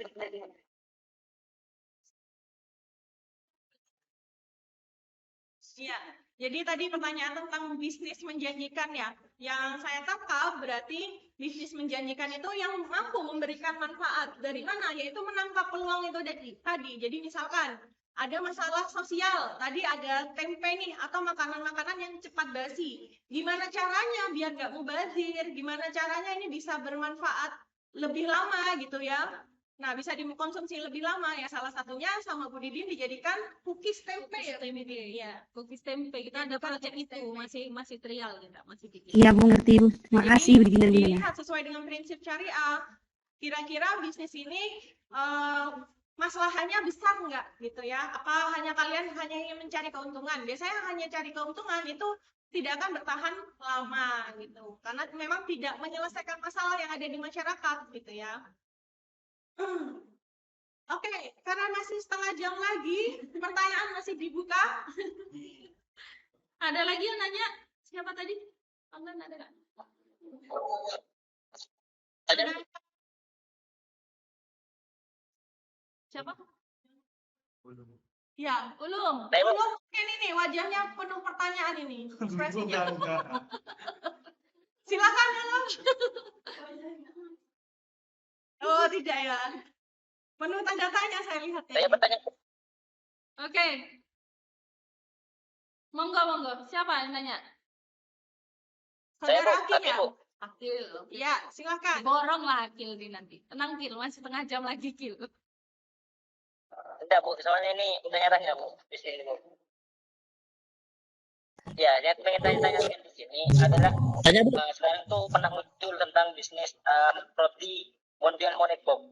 Iya, jadi tadi pertanyaan tentang bisnis menjanjikan ya. Yang saya tangkap berarti bisnis menjanjikan itu yang mampu memberikan manfaat. Dari mana? Yaitu menangkap peluang itu tadi. Jadi misalkan ada masalah sosial, tadi ada tempe nih atau makanan-makanan yang cepat basi. Gimana caranya biar nggak mubazir? Gimana caranya ini bisa bermanfaat lebih lama gitu ya? Nah, bisa dikonsumsi lebih lama ya. Salah satunya sama Bu Didin dijadikan cookies tempe ya. Cookies tempe. Kita ada proyek itu masih trial kita, masih bikin. Iya, Bu, ngerti, Bu. Terima kasih, Bu Didin. Dilihat sesuai dengan prinsip syariah. Kira-kira bisnis ini masalahnya besar nggak gitu ya? Apa hanya kalian hanya ingin mencari keuntungan? Biasanya hanya cari keuntungan itu tidak akan bertahan lama gitu, karena memang tidak menyelesaikan masalah yang ada di masyarakat gitu ya. Oke, karena masih setengah jam lagi, pertanyaan masih dibuka. Ada lagi yang nanya? Siapa tadi? Online ada nggak? Siapa? Ya, Ulum. Ulum ini wajahnya penuh pertanyaan ini, ekspresinya. Silakan, Ulum. Oh, tidak ya. Penuh tanda tanya saya lihat. Saya bertanya. Oke. Monggo. Siapa yang nanya? Saudara Akil ya? Akil. Ya, silakan. Borong lah Akil di nanti. Tenang Kil, masih setengah jam lagi Kil. Tidak Bu, soalnya ini tanya-tanya Bu di sini Bu. Ya, saya pengen tanya-tanya di sini adalah sekarang tuh pernah muncul tentang bisnis roti model moneybox.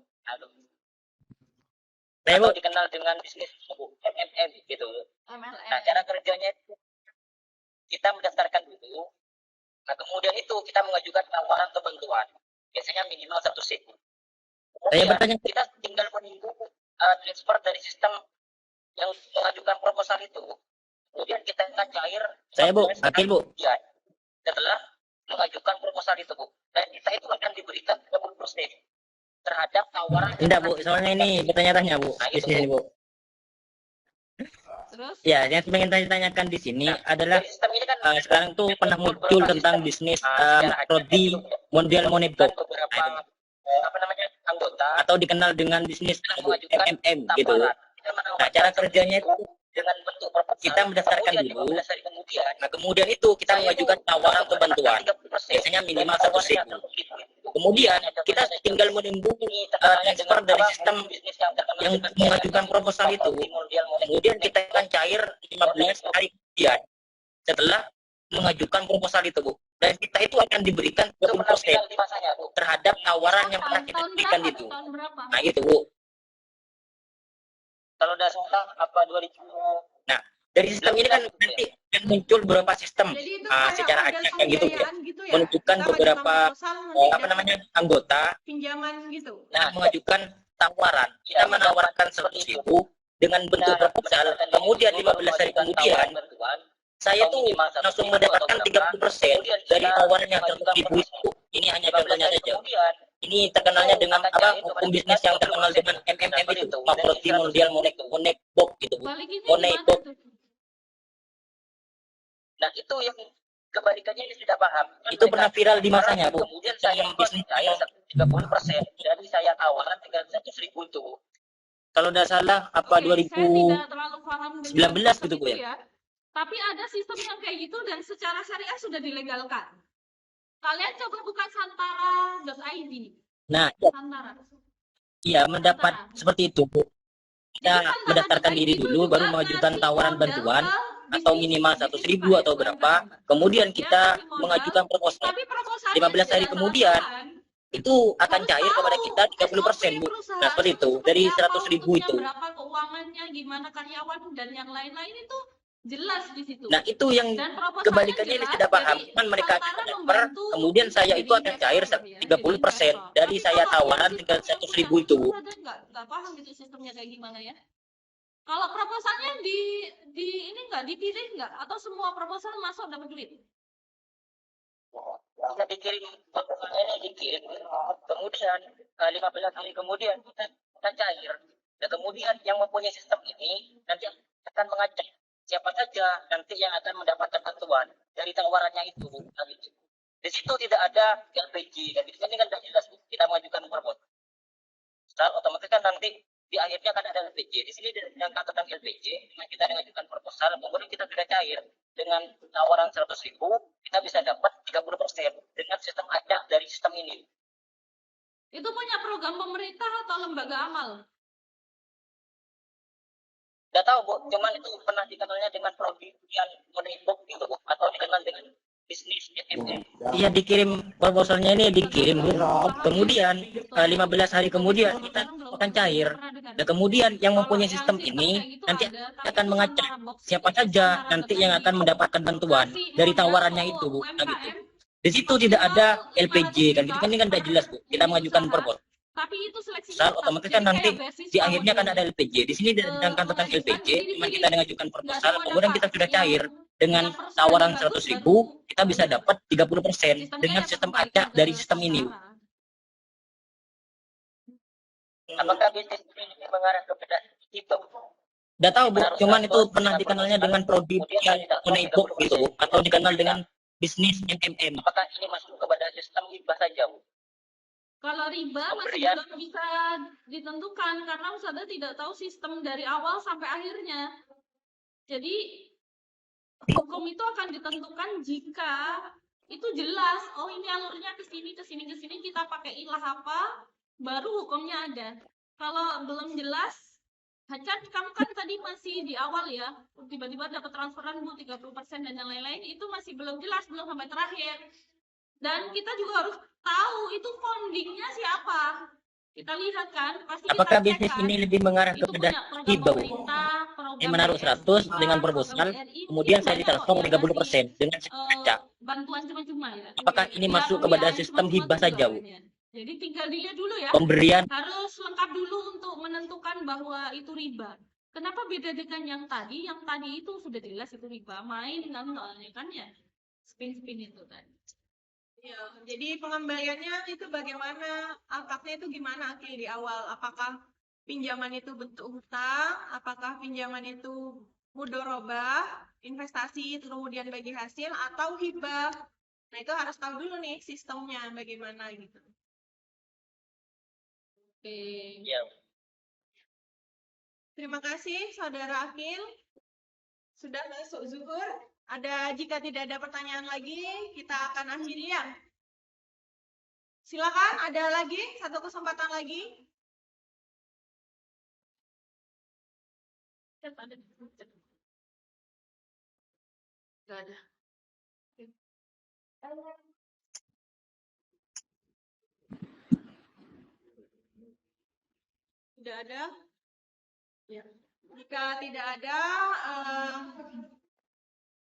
Atau dikenal dengan bisnis MLM gitu. Nah, cara kerjanya itu kita mendaftarkan dulu. Nah, kemudian itu kita mengajukan tawaran atau bantuan. Biasanya minimal 1 SIM. Kemudian kita tinggal menunggu transfer dari sistem yang mengajukan proposal itu. Kemudian kita akan cair. Saya Bu, Akil Bu. Ya, setelah mengajukan proposal itu Bu. Dan kita itu akan diberikan 20% terhadap tawaran. Tidak Bu, soalnya ini bertanya-tanya Bu. Di sini Bu. Terus? Ya, yang pengen tanya-tanyakan di sini adalah sekarang tuh pernah muncul tentang bisnis roti model moneybox. Anggota atau dikenal dengan bisnis MMM gitu. Nah, cara kerjanya itu dengan bentuk proposal, kita mendaftarkan dulu. Nah, kemudian itu kita mengajukan tawaran atau bantuan. Biasanya minimal 1 SIM. Kemudian kita tinggal menunggu transfer dari sistem yang mengajukan proposal itu. Kemudian kita akan cair 15 hari kemudian setelah mengajukan proposal itu, Bu. Dan kita itu akan diberikan 20% terhadap tawaran yang pernah kita berikan itu. Nah, itu, Bu. Kalau udah salah apa 2000. Nah, dari sistem ini kan nanti yang muncul beberapa sistem secara acak gitu ya. Menunjukkan beberapa anggota pinjaman gitu. Nah, mengajukan tawaran. Kita menawarkan 100.000 dengan bentuk proposal. Kemudian 15 hari kemudian saya tuh langsung mendapatkan 30% dari tawaran yang 100.000 itu. Ini hanya contohnya saja. Ini terkenalnya dengan hukum bisnis yang terkenal dengan MMM itu, roti model moneybox gitu, moneybox. Nah, itu yang kebalikannya ini sudah paham. Itu pernah viral di masanya, Bu. Kemudian saya bisnis saya 30% dari saya tawaran tinggal 100.000 itu. Kalau tidak salah apa 2019 gitu Bu ya. Tapi ada sistem yang kayak gitu dan secara syariah sudah dilegalkan. Kalian coba buka santara.id. Nah, iya mendapat seperti itu, Bu. Kita mendaftarkan diri dulu, baru mengajukan tawaran bantuan atau minimal 100.000 atau berapa. Kemudian kita mengajukan proposal. 15 hari kemudian itu akan cair kepada kita 30%, Bu. Nah, seperti itu. Dari 100.000 itu. Berapa keuangannya, gimana karyawan dan yang lain-lain itu jelas di situ. Nah, itu yang kebalikannya ini tidak paham. Kan mereka transfer, kemudian saya itu akan cair 30% dari saya tawaran tinggal 100.000 itu. Nggak paham gitu sistemnya kayak gimana ya. Kalau proposalnya ini nggak dipilih nggak? Atau semua proposal masuk dapat duit? Kita dikirim proposalnya ini dikirim. Kemudian 15 hari kemudian kita cair. Dan kemudian yang mempunyai sistem ini nanti akan mengajak siapa saja nanti yang akan mendapatkan bantuan dari tawarannya itu. Di situ tidak ada LPG. Dan ini kan sudah jelas kita mengajukan proposal. Otomatis kan nanti di akhirnya kan ada LPG. Di sini yang tentang LPG, dengan kita mengajukan proposal, kemudian kita sudah cair dengan tawaran 100.000, kita bisa dapat 30% dengan sistem acak dari sistem ini. Itu punya program pemerintah atau lembaga amal? Tidak tahu Bu, cuman itu pernah dikenalnya dengan program moneybox gitu Bu, atau dikenal dengan bisnis. Iya, dikirim proposalnya, ini dikirim Bu. Kemudian 15 hari kemudian kita akan cair. Dan kemudian yang mempunyai sistem ini nanti akan mengacak siapa saja nanti yang akan mendapatkan bantuan dari tawarannya itu Bu. Nah, gitu. Di situ tidak ada LPG kan gitu kan, ini kan tidak jelas Bu. Kita mengajukan proposal, Tapi itu seleksi otomatis kan nanti di akhirnya kan ada LPG. Di sini ditentang tentang LPG, cuma kita mengajukan proposal, kemudian kita sudah cair dengan tawaran 100.000, kita bisa dapat 30% dengan sistem acak dari sistem ini. Apakah bisnis ini mengarah kepada itu? Udah tahu Bu, cuman itu pernah dikenalnya dengan produk yang menaikut gitu Bu, atau dikenal dengan bisnis MMM. Apakah ini masuk kepada sistem hibah saja Bu? Kalau riba masih Pemberian. belum bisa ditentukan karena Ustazah tidak tahu sistem dari awal sampai akhirnya. Jadi hukum itu akan ditentukan jika itu jelas, oh ini alurnya ke sini ke sini ke sini, kita pakai ilah apa, baru hukumnya ada. Kalau belum jelas, kan kamu kan tadi masih di awal ya, tiba-tiba dapat transferan Bu 30% dan yang lain-lain, itu masih belum jelas, belum sampai terakhir. Dan kita juga harus tahu itu foundingnya siapa. Kita lihat kan, pasti Apakah kita cek bisnis kan, ini lebih mengarah itu kepada punya program hibah Bu? pemerintah, program Saya menaruh 100 dengan proposal, KBRI, kemudian mungkin saya banyak ditransfer kok yang 30% dengan sistem acak. bantuan cuma-cuma ya. Apakah ini Ya, masuk pembiayaan kepada sistem cuma-cuma hibah tuh saja Bu? banyak. Jadi tinggal dilihat dulu ya. Pemberian Harus lengkap dulu untuk menentukan bahwa itu riba. Kenapa beda dengan yang tadi? Yang tadi itu sudah jelas itu riba. Main nonton kan ya. Spin-spin itu kan. Ya, jadi pengembaliannya itu bagaimana, akadnya itu gimana Akil di awal? Apakah pinjaman itu bentuk hutang, apakah pinjaman itu mudorobah, investasi kemudian bagi hasil, atau hibah? Nah itu harus tahu dulu nih sistemnya bagaimana gitu. Oke. Ya. Terima kasih Saudara Akil. Sudah masuk zuhur. Jika tidak ada pertanyaan lagi, kita akan akhiri ya. Silakan, ada lagi satu kesempatan lagi. Gak ada. Tidak ada. Ya. Jika tidak ada,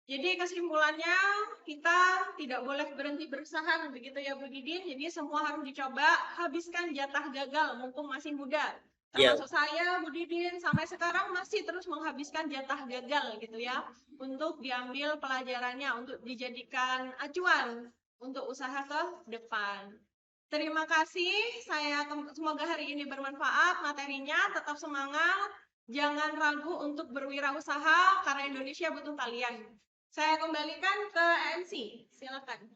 jadi kesimpulannya kita tidak boleh berhenti berusaha, begitu ya Bu Didin. Jadi semua harus dicoba, habiskan jatah gagal mumpung masih muda. Termasuk saya, Bu Didin, sampai sekarang masih terus menghabiskan jatah gagal gitu ya, untuk diambil pelajarannya, untuk dijadikan acuan untuk usaha ke depan. Terima kasih, semoga hari ini bermanfaat materinya, tetap semangat, jangan ragu untuk berwirausaha karena Indonesia butuh kalian. Saya kembalikan ke MC, silakan.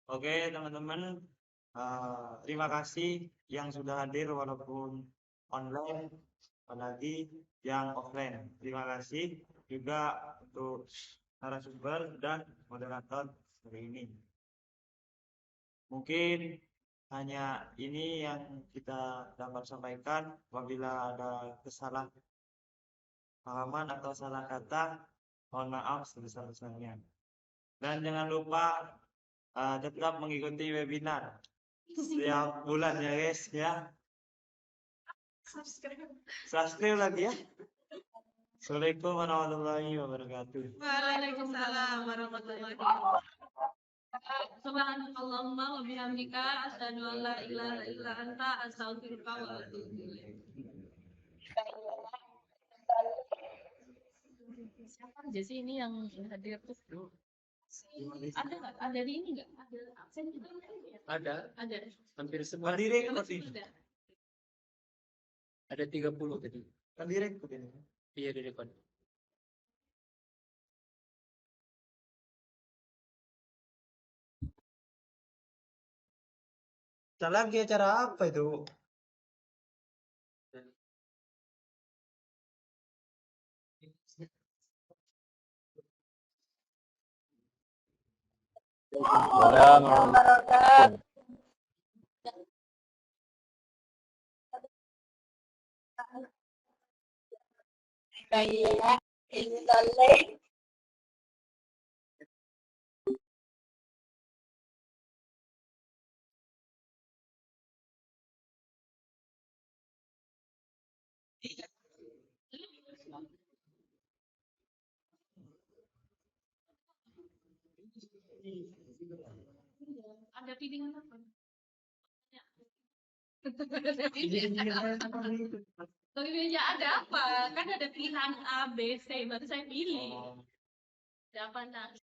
Oke teman-teman, terima kasih yang sudah hadir walaupun online, apalagi yang offline. Terima kasih juga untuk narasumber dan moderator hari ini. Mungkin hanya ini yang kita dapat sampaikan. Apabila ada kesalahpahaman atau salah kata, mohon maaf sebesar-besarnya. Dan jangan lupa tetap mengikuti webinar setiap bulan ya guys ya. Subscribe lagi ya. Assalamualaikum warahmatullahi wabarakatuh. Waalaikumsalam warahmatullahi wabarakatuh. Subhanallahumma wa bihamdika asyhadu an la ilaha illa anta astaghfiruka wa atubu ilaik. Siapa aja sih ini yang hadir tuh? Ada nggak? Ada di ini nggak? Ada absen juga nggak? Ada. Ada. Hampir semua. Kan direkod ini. Ada 30 tadi. Kan direkod ini. Iya, direkod. Lagi acara apa itu? Baik, Ada pilihan apa? Pilihannya ada apa? Kan ada pilihan A, B, C, baru saya pilih. Ada apa, Nak?